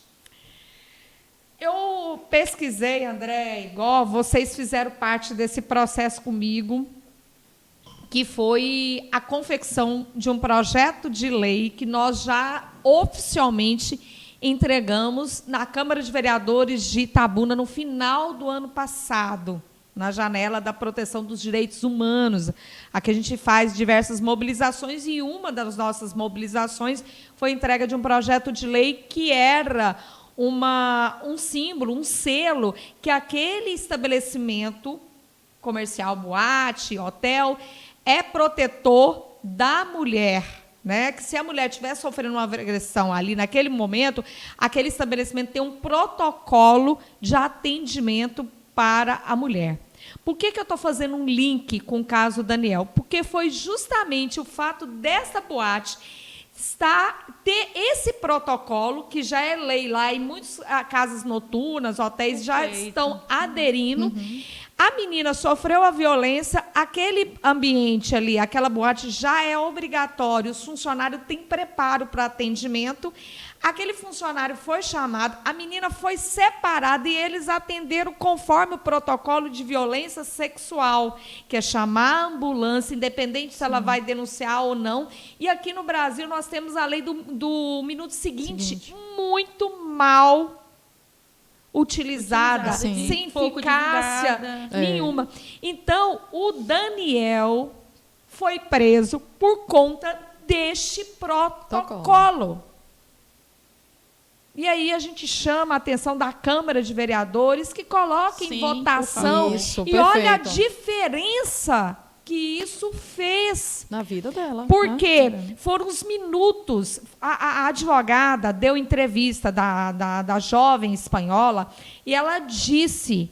Speaker 1: Eu pesquisei, André, igual vocês fizeram parte desse processo comigo, que foi a confecção de um projeto de lei que nós já oficialmente entregamos na Câmara de Vereadores de Itabuna no final do ano passado, na janela da proteção dos direitos humanos. Aqui a gente faz diversas mobilizações e uma das nossas mobilizações foi a entrega de um projeto de lei que era um símbolo, um selo, que aquele estabelecimento comercial, boate, hotel, é protetor da mulher, né? Que se a mulher estiver sofrendo uma agressão ali naquele momento, aquele estabelecimento tem um protocolo de atendimento para a mulher. Por que eu estou fazendo um link com o caso Daniel? Porque foi justamente o fato dessa boate ter esse protocolo, que já é lei lá, e muitas casas noturnas, hotéis já estão aderindo. A menina sofreu a violência, aquele ambiente ali, aquela boate já é obrigatório, os funcionários têm preparo para atendimento, aquele funcionário foi chamado, a menina foi separada e eles atenderam conforme o protocolo de violência sexual, que é chamar a ambulância, independente se ela vai denunciar ou não. E aqui no Brasil nós temos a lei do minuto seguinte. Muito mal utilizada, sem eficácia nenhuma. Então, o Daniel foi preso por conta deste protocolo. E aí a gente chama a atenção da Câmara de Vereadores que coloque em votação e olha a diferença que isso fez
Speaker 2: na vida dela.
Speaker 1: Porque foram os minutos. A advogada deu entrevista da jovem espanhola e ela disse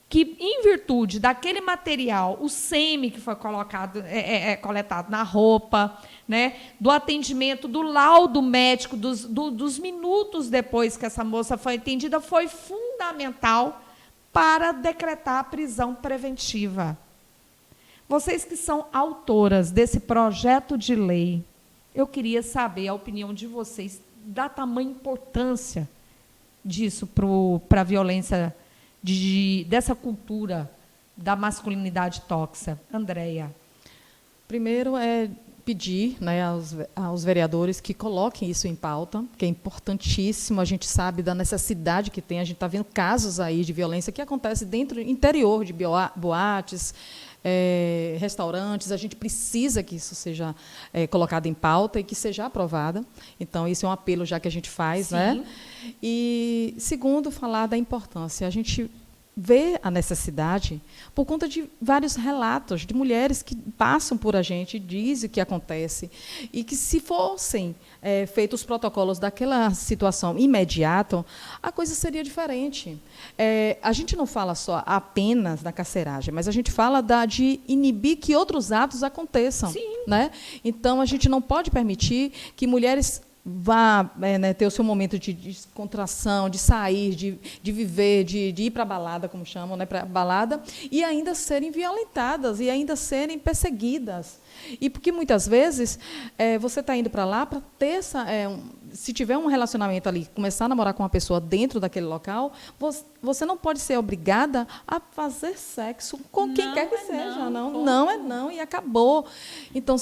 Speaker 1: que, em virtude daquele material, o sêmen que foi coletado na roupa, né, do atendimento, do laudo médico, dos minutos depois que essa moça foi atendida, foi fundamental para decretar a prisão preventiva. Vocês que são autoras desse projeto de lei, eu queria saber a opinião de vocês da tamanha importância disso para a violência, dessa cultura da masculinidade tóxica. Andréia.
Speaker 2: Primeiro é pedir, né, aos vereadores que coloquem isso em pauta, que é importantíssimo. A gente sabe da necessidade que tem, a gente está vendo casos aí de violência que acontece dentro do interior de boates, restaurantes. A gente precisa que isso seja colocado em pauta e que seja aprovada. Então, isso é um apelo já que a gente faz. Né? E, segundo, falar da importância. A gente vê a necessidade por conta de vários relatos de mulheres que passam por a gente, dizem o que acontece, e que, se fossem feitos os protocolos daquela situação imediata, a coisa seria diferente. A gente não fala só apenas da carceragem, mas a gente fala de inibir que outros atos aconteçam. Né? Então, a gente não pode permitir que mulheres vá ter o seu momento de descontração, de sair, de viver, de ir para a balada, como chamam, né, para a balada, e ainda serem violentadas, e ainda serem perseguidas. E porque, muitas vezes, você está indo para lá para ter se tiver um relacionamento ali, começar a namorar com uma pessoa dentro daquele local, você não pode ser obrigada a fazer sexo com quem quer que seja. Não é não, e acabou. Então,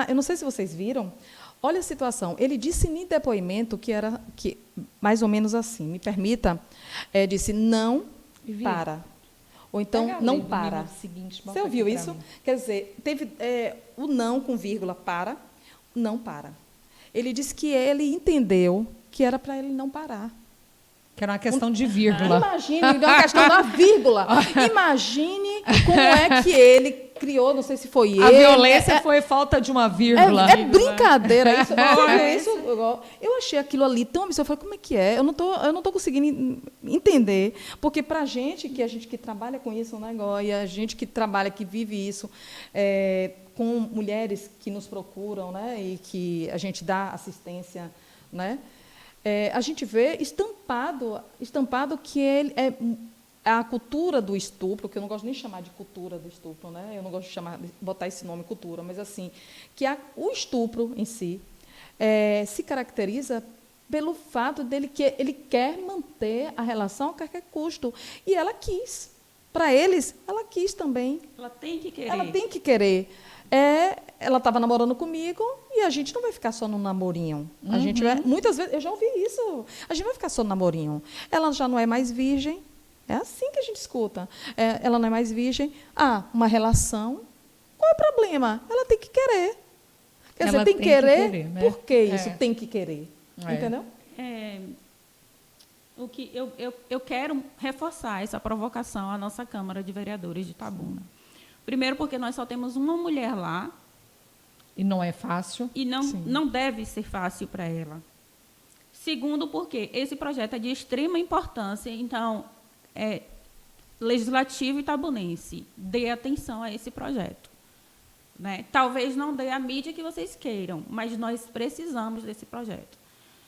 Speaker 2: eu não sei se vocês viram. Olha a situação. Ele disse em depoimento que mais ou menos assim, me permita, disse não para. Ou então, não para. Você ouviu isso? Quer dizer, teve o não com vírgula para, não para. Ele disse que ele entendeu que era para ele não parar.
Speaker 1: Que era uma questão de vírgula.
Speaker 2: Imagine, uma questão da vírgula. Imagine como é que ele criou, não sei se foi ele.
Speaker 1: A violência foi falta de uma vírgula.
Speaker 2: É brincadeira isso. Eu achei aquilo ali tão absurdo. Eu falei, como é que é? Eu não tô conseguindo entender. Porque, para a gente que trabalha com isso, né, e a gente que trabalha, que vive isso, com mulheres que nos procuram, né, e que a gente dá assistência, né, a gente vê estampado que ele a cultura do estupro, que eu não gosto nem de chamar de cultura do estupro, né? Eu não gosto de botar esse nome cultura, mas assim, que o estupro em si se caracteriza pelo fato dele que ele quer manter a relação a qualquer custo. E ela quis. Para eles, ela quis também.
Speaker 3: Ela tem que querer.
Speaker 2: Ela tem que querer. Ela estava namorando comigo e a gente não vai ficar só no namorinho. A gente vai, muitas vezes, eu já ouvi isso, a gente vai ficar só no namorinho. Ela já não é mais virgem, é assim que a gente escuta. Ela não é mais virgem. Uma relação, qual é o problema? Ela tem que querer. Quer dizer, tem que querer, né? Por que isso tem que querer? Entendeu?
Speaker 3: O que eu quero reforçar essa provocação à nossa Câmara de Vereadores de Itabuna. Primeiro, porque nós só temos uma mulher lá.
Speaker 1: E não é fácil.
Speaker 3: E não deve ser fácil para ela. Segundo, porque esse projeto é de extrema importância. Então, legislativo itabunense, dê atenção a esse projeto. Né? Talvez não dê a mídia que vocês queiram, mas nós precisamos desse projeto.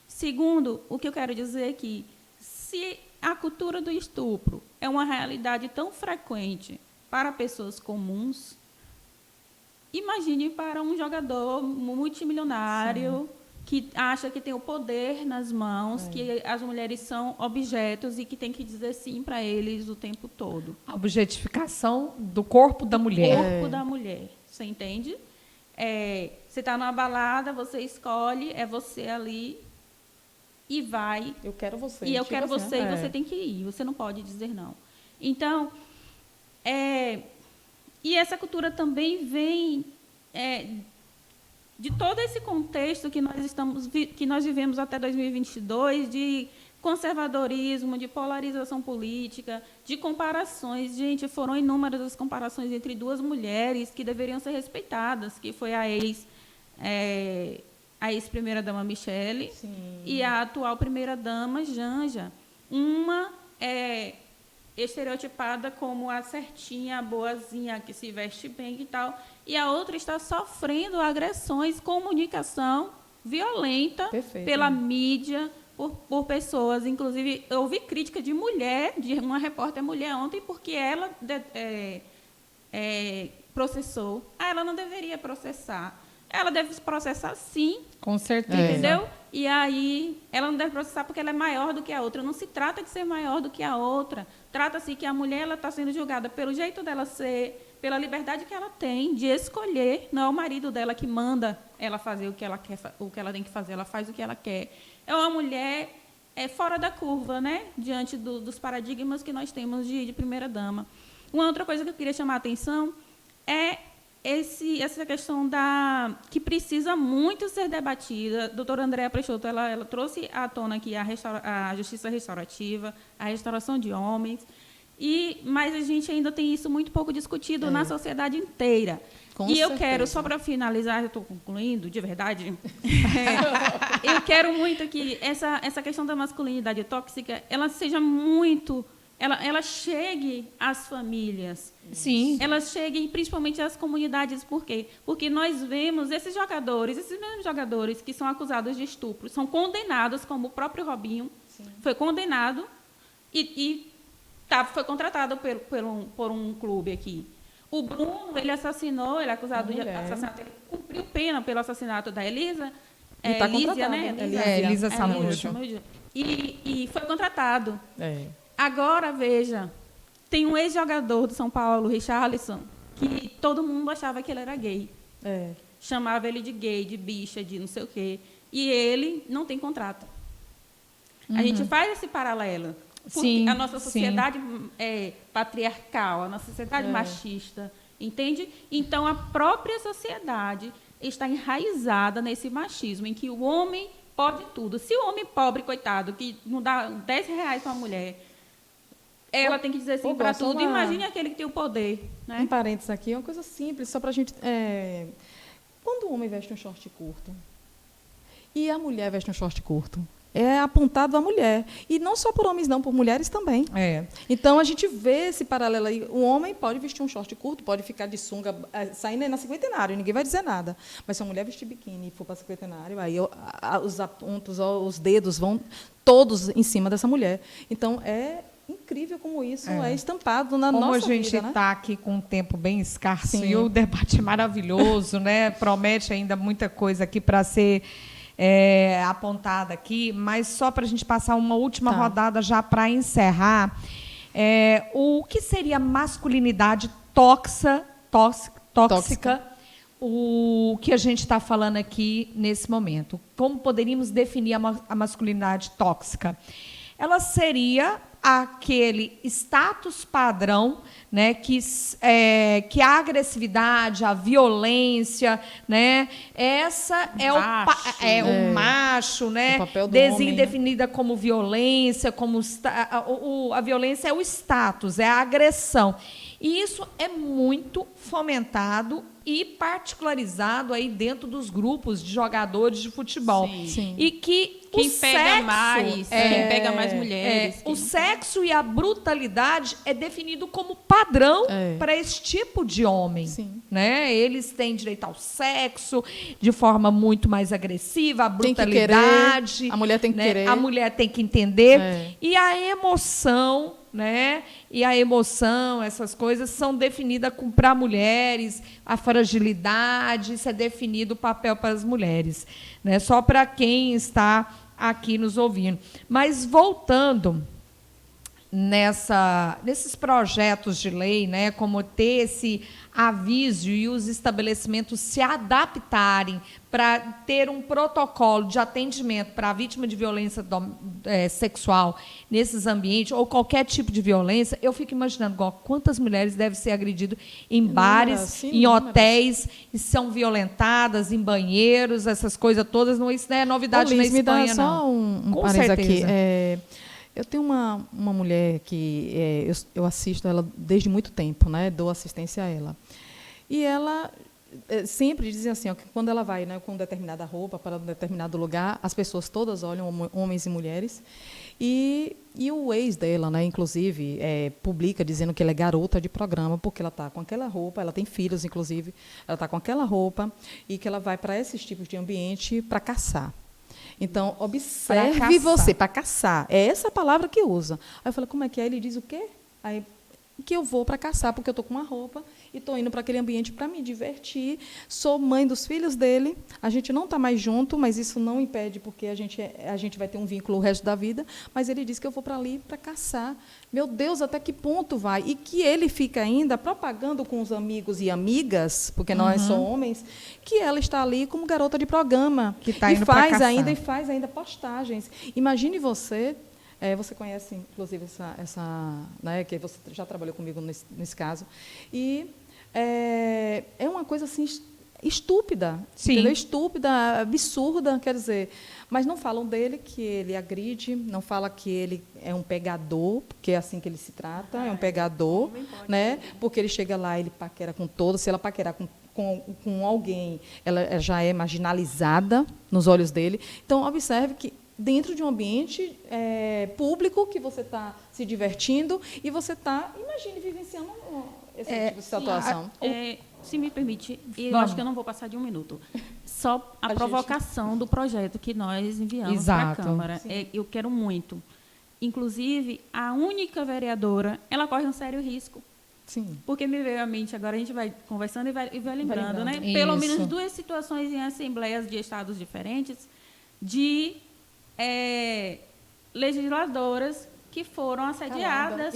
Speaker 3: Segundo, o que eu quero dizer é que, se a cultura do estupro é uma realidade tão frequente para pessoas comuns, imagine para um jogador multimilionário que acha que tem o poder nas mãos, que as mulheres são objetos e que tem que dizer sim para eles o tempo todo.
Speaker 1: A objetificação do corpo da mulher.
Speaker 3: Do corpo da mulher, você entende? Você está numa balada, você escolhe, é você ali e vai.
Speaker 2: Eu quero você.
Speaker 3: E eu quero você e você tem que ir, você não pode dizer não. Então, e essa cultura também vem de todo esse contexto que nós vivemos até 2022, de conservadorismo, de polarização política, de comparações. Gente, foram inúmeras as comparações entre duas mulheres que deveriam ser respeitadas, que foi a ex-primeira-dama Michele e a atual primeira-dama Janja. Uma estereotipada como a certinha, a boazinha, que se veste bem e tal, e a outra está sofrendo agressões, comunicação violenta pela mídia, por pessoas. Inclusive, eu ouvi crítica de uma repórter mulher ontem, porque ela processou. Ela não deveria processar. Ela deve processar, sim.
Speaker 1: Com certeza.
Speaker 3: Entendeu? E aí, ela não deve processar porque ela é maior do que a outra. Não se trata de ser maior do que a outra. Trata-se que a mulher está sendo julgada pelo jeito dela ser, pela liberdade que ela tem de escolher. Não é o marido dela que manda ela fazer o que ela quer, o que ela tem que fazer. Ela faz o que ela quer. É uma mulher fora da curva, né? Diante dos paradigmas que nós temos de primeira-dama. Uma outra coisa que eu queria chamar a atenção é essa questão que precisa muito ser debatida. A doutora Andréa Peixoto, ela trouxe à tona aqui a justiça restaurativa, a restauração de homens, mas a gente ainda tem isso muito pouco discutido na sociedade inteira. Com certeza. Eu quero, só para finalizar, eu estou concluindo, de verdade, eu quero muito que essa questão da masculinidade tóxica, ela seja muito... Ela chegue às famílias.
Speaker 1: Sim.
Speaker 3: Ela chegue principalmente às comunidades. Por quê? Porque nós vemos esses mesmos jogadores que são acusados de estupro, são condenados, como o próprio Robinho. Sim. Foi condenado e foi contratado por um clube aqui. O Bruno, ele é acusado de assassinato, ele cumpriu pena pelo assassinato da Elisa.
Speaker 2: Elísia,
Speaker 3: né?
Speaker 1: Elisa Samúdio.
Speaker 3: E foi contratado. Agora, veja, tem um ex-jogador do São Paulo, Richarlison, que todo mundo achava que ele era gay. Chamava ele de gay, de bicha, de não sei o quê. E ele não tem contrato. A gente faz esse paralelo. Porque a nossa sociedade é patriarcal, a nossa sociedade machista, entende? Então, a própria sociedade está enraizada nesse machismo, em que o homem pode tudo. Se o homem pobre, coitado, que não dá R$10 para uma mulher... Ela tem que dizer sim para tudo. Imagine aquele que tem o poder. Né?
Speaker 2: Um parênteses aqui, uma coisa simples, só para a gente... Quando o homem veste um short curto e a mulher veste um short curto, é apontado à mulher. E não só por homens, não, por mulheres também. Então, a gente vê esse paralelo aí. O homem pode vestir um short curto, pode ficar de sunga, saindo aí na cinquentenário, ninguém vai dizer nada. Mas se a mulher vestir biquíni e for para cinquentenário, aí os apontos, os dedos vão todos em cima dessa mulher. Então, incrível como isso é estampado na nossa vida.
Speaker 1: Como a gente está aqui com um tempo bem escasso e o debate é maravilhoso, né? Promete ainda muita coisa aqui para ser apontada aqui, mas só para a gente passar uma última rodada já para encerrar. O que seria masculinidade tóxica, o que a gente está falando aqui nesse momento? Como poderíamos definir a masculinidade tóxica? Ela seria aquele status padrão, né, que a agressividade, a violência, né, essa o macho, né, definida como violência, como a violência é o status, é a agressão. E isso é muito fomentado e particularizado aí dentro dos grupos de jogadores de futebol.
Speaker 3: Sim.
Speaker 1: E que
Speaker 3: quem pega mais mulheres.
Speaker 1: O sexo e a brutalidade é definido como padrão para esse tipo de homem. Né? Eles têm direito ao sexo de forma muito mais agressiva, a brutalidade.
Speaker 2: Tem que querer, a mulher tem que querer.
Speaker 1: A mulher tem que entender. E a emoção, né? E a emoção, essas coisas são definidas para mulheres, a fragilidade, isso é definido o papel para as mulheres, né? Só para quem está aqui nos ouvindo. Mas voltando nesses projetos de lei, né, como ter esse aviso e os estabelecimentos se adaptarem para ter um protocolo de atendimento para a vítima de violência sexual nesses ambientes, ou qualquer tipo de violência, eu fico imaginando quantas mulheres devem ser agredidas em bares, em hotéis, e são violentadas em banheiros, essas coisas todas. Isso não é novidade na Espanha,
Speaker 2: me dá só um parênteses aqui. Eu tenho uma mulher que eu assisto ela desde muito tempo, né? Dou assistência a ela. E ela sempre dizia assim, ó, que quando ela vai, né, com determinada roupa para um determinado lugar, as pessoas todas olham, homens e mulheres, e o ex dela, né, inclusive, publica dizendo que ela é garota de programa, porque ela está com aquela roupa, ela tem filhos, inclusive, ela está com aquela roupa, e que ela vai para esses tipos de ambiente para caçar. Então, observe você, para caçar. É essa palavra que usa. Aí eu falei, como é que é? Ele diz o quê? Aí, que eu vou para caçar, porque eu estou com uma roupa e estou indo para aquele ambiente para me divertir. Sou mãe dos filhos dele, a gente não está mais junto, mas isso não impede, porque a gente vai ter um vínculo o resto da vida, mas ele diz que eu vou para ali para caçar. Meu Deus, até que ponto vai? E que ele fica ainda propagando com os amigos e amigas, porque nós somos homens, que ela está ali como garota de programa,
Speaker 1: que tá indo para caçar.
Speaker 2: E faz ainda postagens. Imagine você... você conhece, inclusive, né, que você já trabalhou comigo nesse caso. E é uma coisa assim estúpida, entendeu? Estúpida, absurda, quer dizer. Mas não falam dele que ele agride, não fala que ele é um pegador, porque é assim que ele se trata, é um pegador, né? Porque ele chega lá, ele paquera com todos. Se ela paquerar com alguém, ela já é marginalizada nos olhos dele. Então, observe que dentro de um ambiente público, que você está se divertindo e você está, imagine, vivenciando esse tipo de situação.
Speaker 3: Se me permite, eu acho que eu não vou passar de 1 minuto. Só a provocação do projeto que nós enviamos para a Câmara. Eu quero muito. Inclusive, a única vereadora, ela corre um sério risco.
Speaker 2: Sim.
Speaker 3: Porque me veio à mente, agora a gente vai conversando e vai lembrando, né? Pelo menos 2 situações em assembleias de estados diferentes de legisladoras que foram assediadas.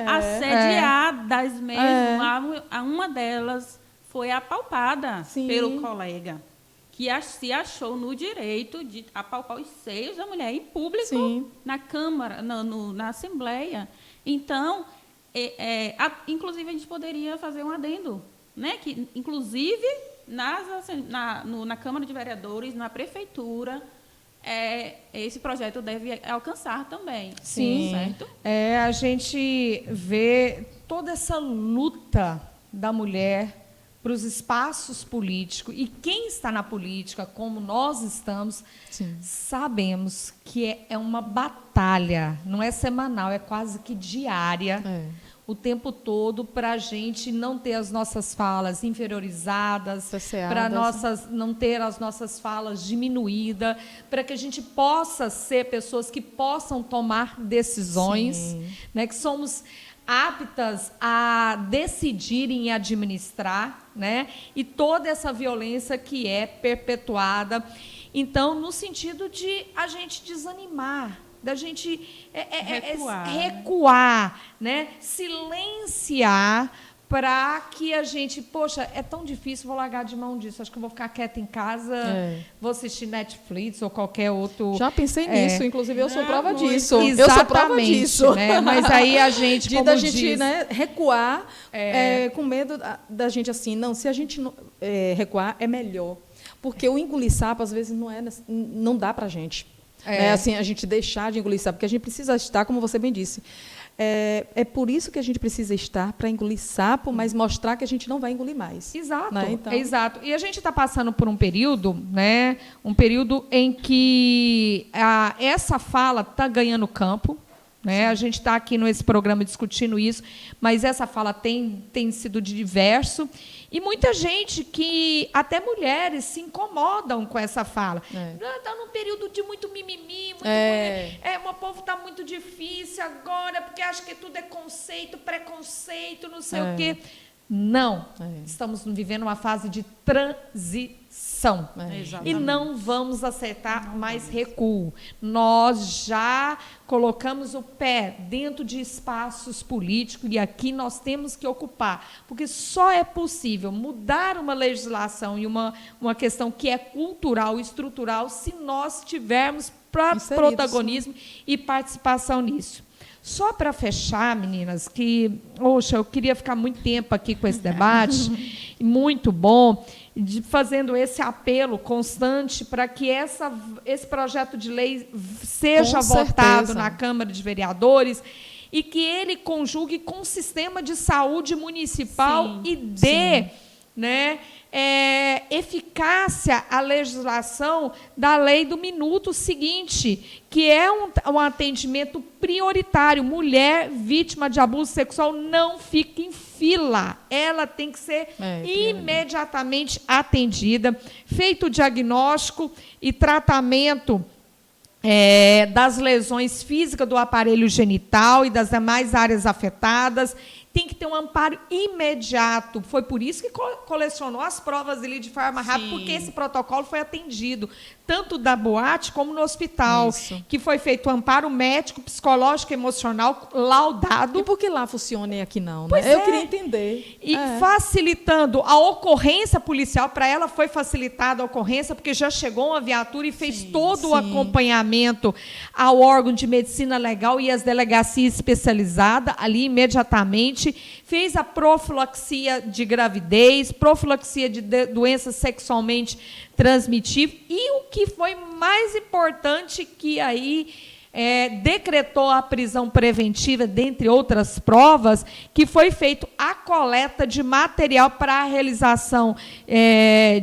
Speaker 3: Assediadas mesmo. Uma delas foi apalpada pelo colega, que se achou no direito de apalpar os seios da mulher em público na Câmara, na Assembleia. Então, inclusive, a gente poderia fazer um adendo, né? Que, inclusive, na Câmara de Vereadores, na Prefeitura, esse projeto deve alcançar também.
Speaker 1: Sim.
Speaker 3: Certo?
Speaker 1: A gente vê toda essa luta da mulher para os espaços políticos, e quem está na política, como nós estamos, sabemos que é uma batalha, não é semanal, é quase que diária, o tempo todo, para a gente não ter as nossas falas inferiorizadas, para não ter as nossas falas diminuídas, para que a gente possa ser pessoas que possam tomar decisões, né, que somos aptas a decidirem e administrar, né, e toda essa violência que é perpetuada. Então, no sentido de a gente desanimar, da gente
Speaker 3: Recuar,
Speaker 1: né? Silenciar para que a gente, poxa, é tão difícil, vou largar de mão disso, acho que eu vou ficar quieta em casa, vou assistir Netflix ou qualquer outro...
Speaker 2: Já pensei nisso, inclusive eu sou prova disso.
Speaker 1: Exatamente,
Speaker 2: eu sou prova disso.
Speaker 1: Né? Mas aí a gente, como
Speaker 2: da gente,
Speaker 1: diz...
Speaker 2: né, recuar com medo da gente assim, não, se a gente recuar é melhor, porque o engolir sapo às vezes não dá para a gente. Né? Assim, a gente deixar de engolir sapo, porque a gente precisa estar, como você bem disse, é por isso que a gente precisa estar para engolir sapo, mas mostrar que a gente não vai engolir mais.
Speaker 1: Exato,
Speaker 2: né? Então,
Speaker 1: exato. E a gente está passando por um período, né? Um período em que essa fala está ganhando campo. Né? A gente está aqui nesse programa discutindo isso, mas essa fala tem sido diverso. E muita gente até mulheres, se incomodam com essa fala. Está num período de muito mimimi, o povo está muito difícil agora, porque acha que tudo é conceito, preconceito, não sei o quê. Não. Estamos vivendo uma fase de transição. E não vamos aceitar mais recuo. Nós já colocamos o pé dentro de espaços políticos e aqui nós temos que ocupar, porque só é possível mudar uma legislação e uma questão que é cultural, estrutural, se nós tivermos protagonismo e participação nisso. Só para fechar, meninas, eu queria ficar muito tempo aqui com esse debate, muito bom, fazendo esse apelo constante para que esse projeto de lei seja votado na Câmara de Vereadores e que ele conjugue com o sistema de saúde municipal e dê eficácia à legislação da lei do minuto seguinte, que é um atendimento prioritário. Mulher vítima de abuso sexual não fica em fila. Ela tem que ser imediatamente atendida, feito o diagnóstico e tratamento das lesões físicas do aparelho genital e das demais áreas afetadas. Tem que ter um amparo imediato. Foi por isso que colecionou as provas ali de forma rápida, porque esse protocolo foi atendido, tanto da boate como no hospital, que foi feito um amparo médico, psicológico, emocional, laudado.
Speaker 2: E por que lá funciona e aqui não? Né? Eu queria entender.
Speaker 1: E facilitando a ocorrência policial, para ela foi facilitada a ocorrência, porque já chegou uma viatura e fez todo o acompanhamento ao órgão de medicina legal e às delegacias especializadas, ali imediatamente, fez a profilaxia de gravidez, profilaxia de doenças sexualmente transmitíveis, e o que foi mais importante, que aí decretou a prisão preventiva, dentre outras provas, que foi feito a coleta de material para a realização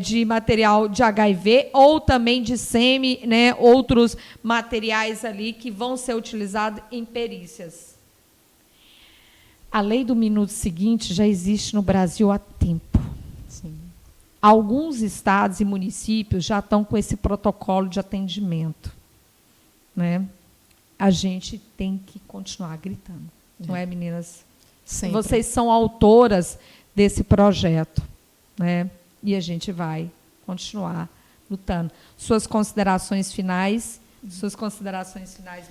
Speaker 1: de material de HIV ou também de sêmen, outros materiais ali que vão ser utilizados em perícias. A lei do minuto seguinte já existe no Brasil há tempo.
Speaker 2: Sim.
Speaker 1: Alguns estados e municípios já estão com esse protocolo de atendimento. Né? A gente tem que continuar gritando. Não é, meninas?
Speaker 2: Sempre.
Speaker 1: Vocês são autoras desse projeto. Né? E a gente vai continuar lutando. Suas considerações finais,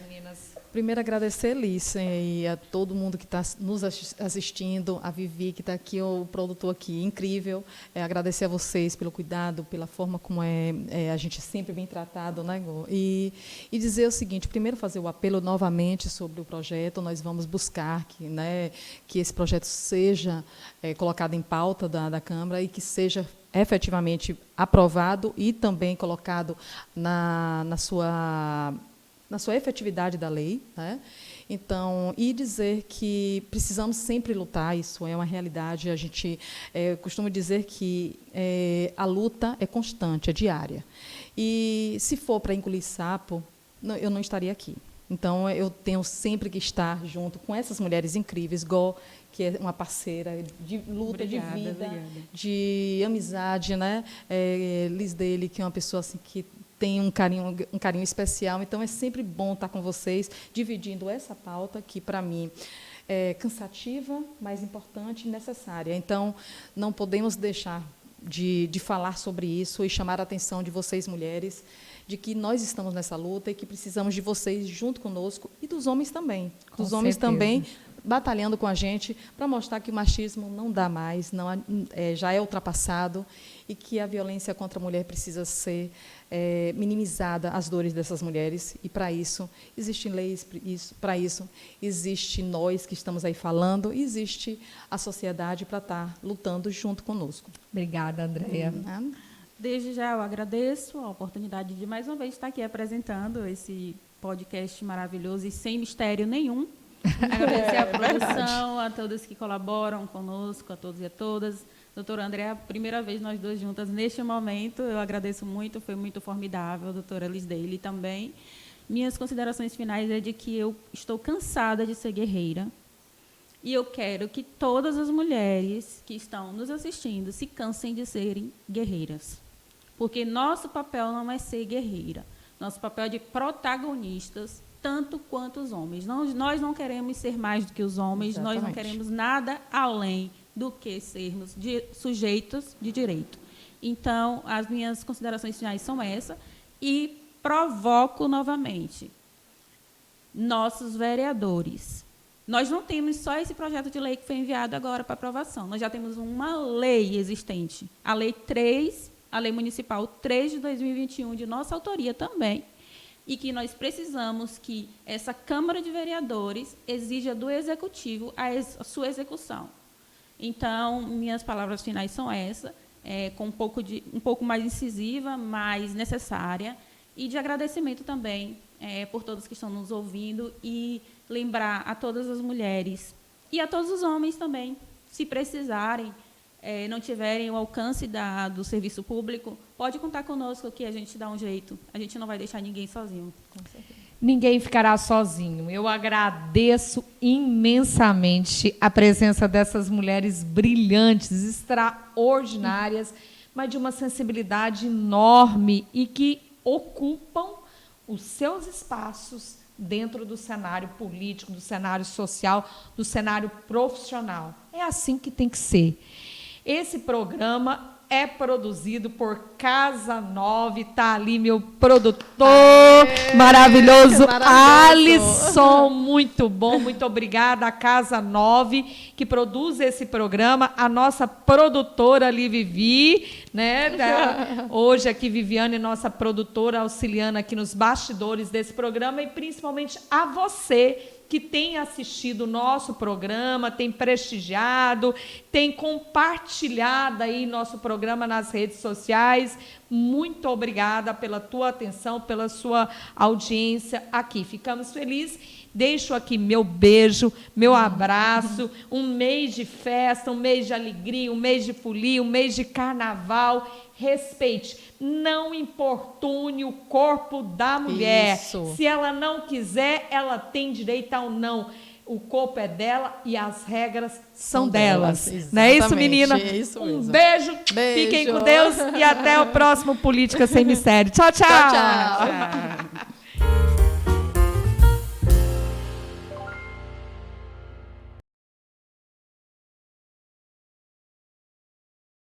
Speaker 1: meninas?
Speaker 2: Primeiro, agradecer, Lícia, e a todo mundo que está nos assistindo, a Vivi, que está aqui, o produtor aqui, incrível. Agradecer a vocês pelo cuidado, pela forma como a gente sempre bem tratado, né, Gô? E dizer o seguinte, primeiro fazer o apelo novamente sobre o projeto. Nós vamos buscar que esse projeto seja colocado em pauta da Câmara e que seja efetivamente aprovado e também colocado na sua efetividade da lei, né? Então, e dizer que precisamos sempre lutar, isso é uma realidade. A gente costuma dizer que a luta é constante, é diária. E se for para engolir sapo, eu não estaria aqui. Então, eu tenho sempre que estar junto com essas mulheres incríveis, Gó, que é uma parceira de luta, de vida, de amizade, né? Liz Dele, que é uma pessoa assim, que tem um carinho especial. Então, é sempre bom estar com vocês, dividindo essa pauta, que, para mim, é cansativa, mas importante e necessária. Então, não podemos deixar de falar sobre isso e chamar a atenção de vocês, mulheres, de que nós estamos nessa luta e que precisamos de vocês junto conosco e dos homens também.
Speaker 1: Com
Speaker 2: Dos homens
Speaker 1: certeza.
Speaker 2: também batalhando com a gente para mostrar que o machismo não dá mais, já é ultrapassado e que a violência contra a mulher precisa ser minimizada, as dores dessas mulheres. E, para isso, existem leis, para isso, existe nós que estamos aí falando, e existe a sociedade para estar lutando junto conosco.
Speaker 1: Obrigada, Andréia.
Speaker 3: Desde já eu agradeço a oportunidade de mais uma vez estar aqui apresentando esse podcast maravilhoso e sem mistério nenhum. Agradecer à produção, a todos que colaboram conosco, a todos e a todas. Doutora Andréia, a primeira vez nós duas juntas neste momento, eu agradeço muito, foi muito formidável. Doutora Lisdeile também. Minhas considerações finais é de que eu estou cansada de ser guerreira e eu quero que todas as mulheres que estão nos assistindo se cansem de serem guerreiras. Porque nosso papel não é ser guerreira, nosso papel é de protagonistas, tanto quanto os homens. Nós não queremos ser mais do que os homens,
Speaker 2: Exatamente.
Speaker 3: nós não queremos nada além do que sermos sujeitos de direito. Então, as minhas considerações finais são essas e provoco novamente nossos vereadores. Nós não temos só esse projeto de lei que foi enviado agora para aprovação, nós já temos uma lei existente, a Lei 3, a Lei Municipal 3 de 2021, de nossa autoria também, e que nós precisamos que essa Câmara de Vereadores exija do Executivo a sua execução. Então, minhas palavras finais são essas, com um pouco mais incisiva, mais necessária, e de agradecimento também por todos que estão nos ouvindo, e lembrar a todas as mulheres e a todos os homens também, se precisarem, não tiverem o alcance do serviço público, pode contar conosco que a gente dá um jeito. A gente não vai deixar ninguém sozinho. Com certeza.
Speaker 1: Ninguém ficará sozinho. Eu agradeço imensamente a presença dessas mulheres brilhantes, extraordinárias, mas de uma sensibilidade enorme e que ocupam os seus espaços dentro do cenário político, do cenário social, do cenário profissional. É assim que tem que ser. Esse programa é produzido por Casa 9, está ali meu produtor maravilhoso, Alisson, muito bom, muito obrigada a Casa 9, que produz esse programa, a nossa produtora ali, Vivi, né? Hoje aqui, Viviane, nossa produtora, auxiliando aqui nos bastidores desse programa, e principalmente a você, que tem assistido o nosso programa, tem prestigiado, tem compartilhado aí nosso programa nas redes sociais. Muito obrigada pela tua atenção, pela sua audiência aqui. Ficamos felizes. Deixo aqui meu beijo, meu abraço, um mês de festa, um mês de alegria, um mês de folia, um mês de carnaval. Respeite, não importune o corpo da mulher.
Speaker 2: Isso.
Speaker 1: Se ela não quiser, ela tem direito ao não. O corpo é dela e as regras são delas. Não é isso, menina?
Speaker 2: É isso
Speaker 1: um
Speaker 2: mesmo.
Speaker 1: beijo, fiquem com Deus e até o próximo Política Sem Mistério. Tchau, tchau.
Speaker 2: Tchau, tchau.
Speaker 3: Tchau.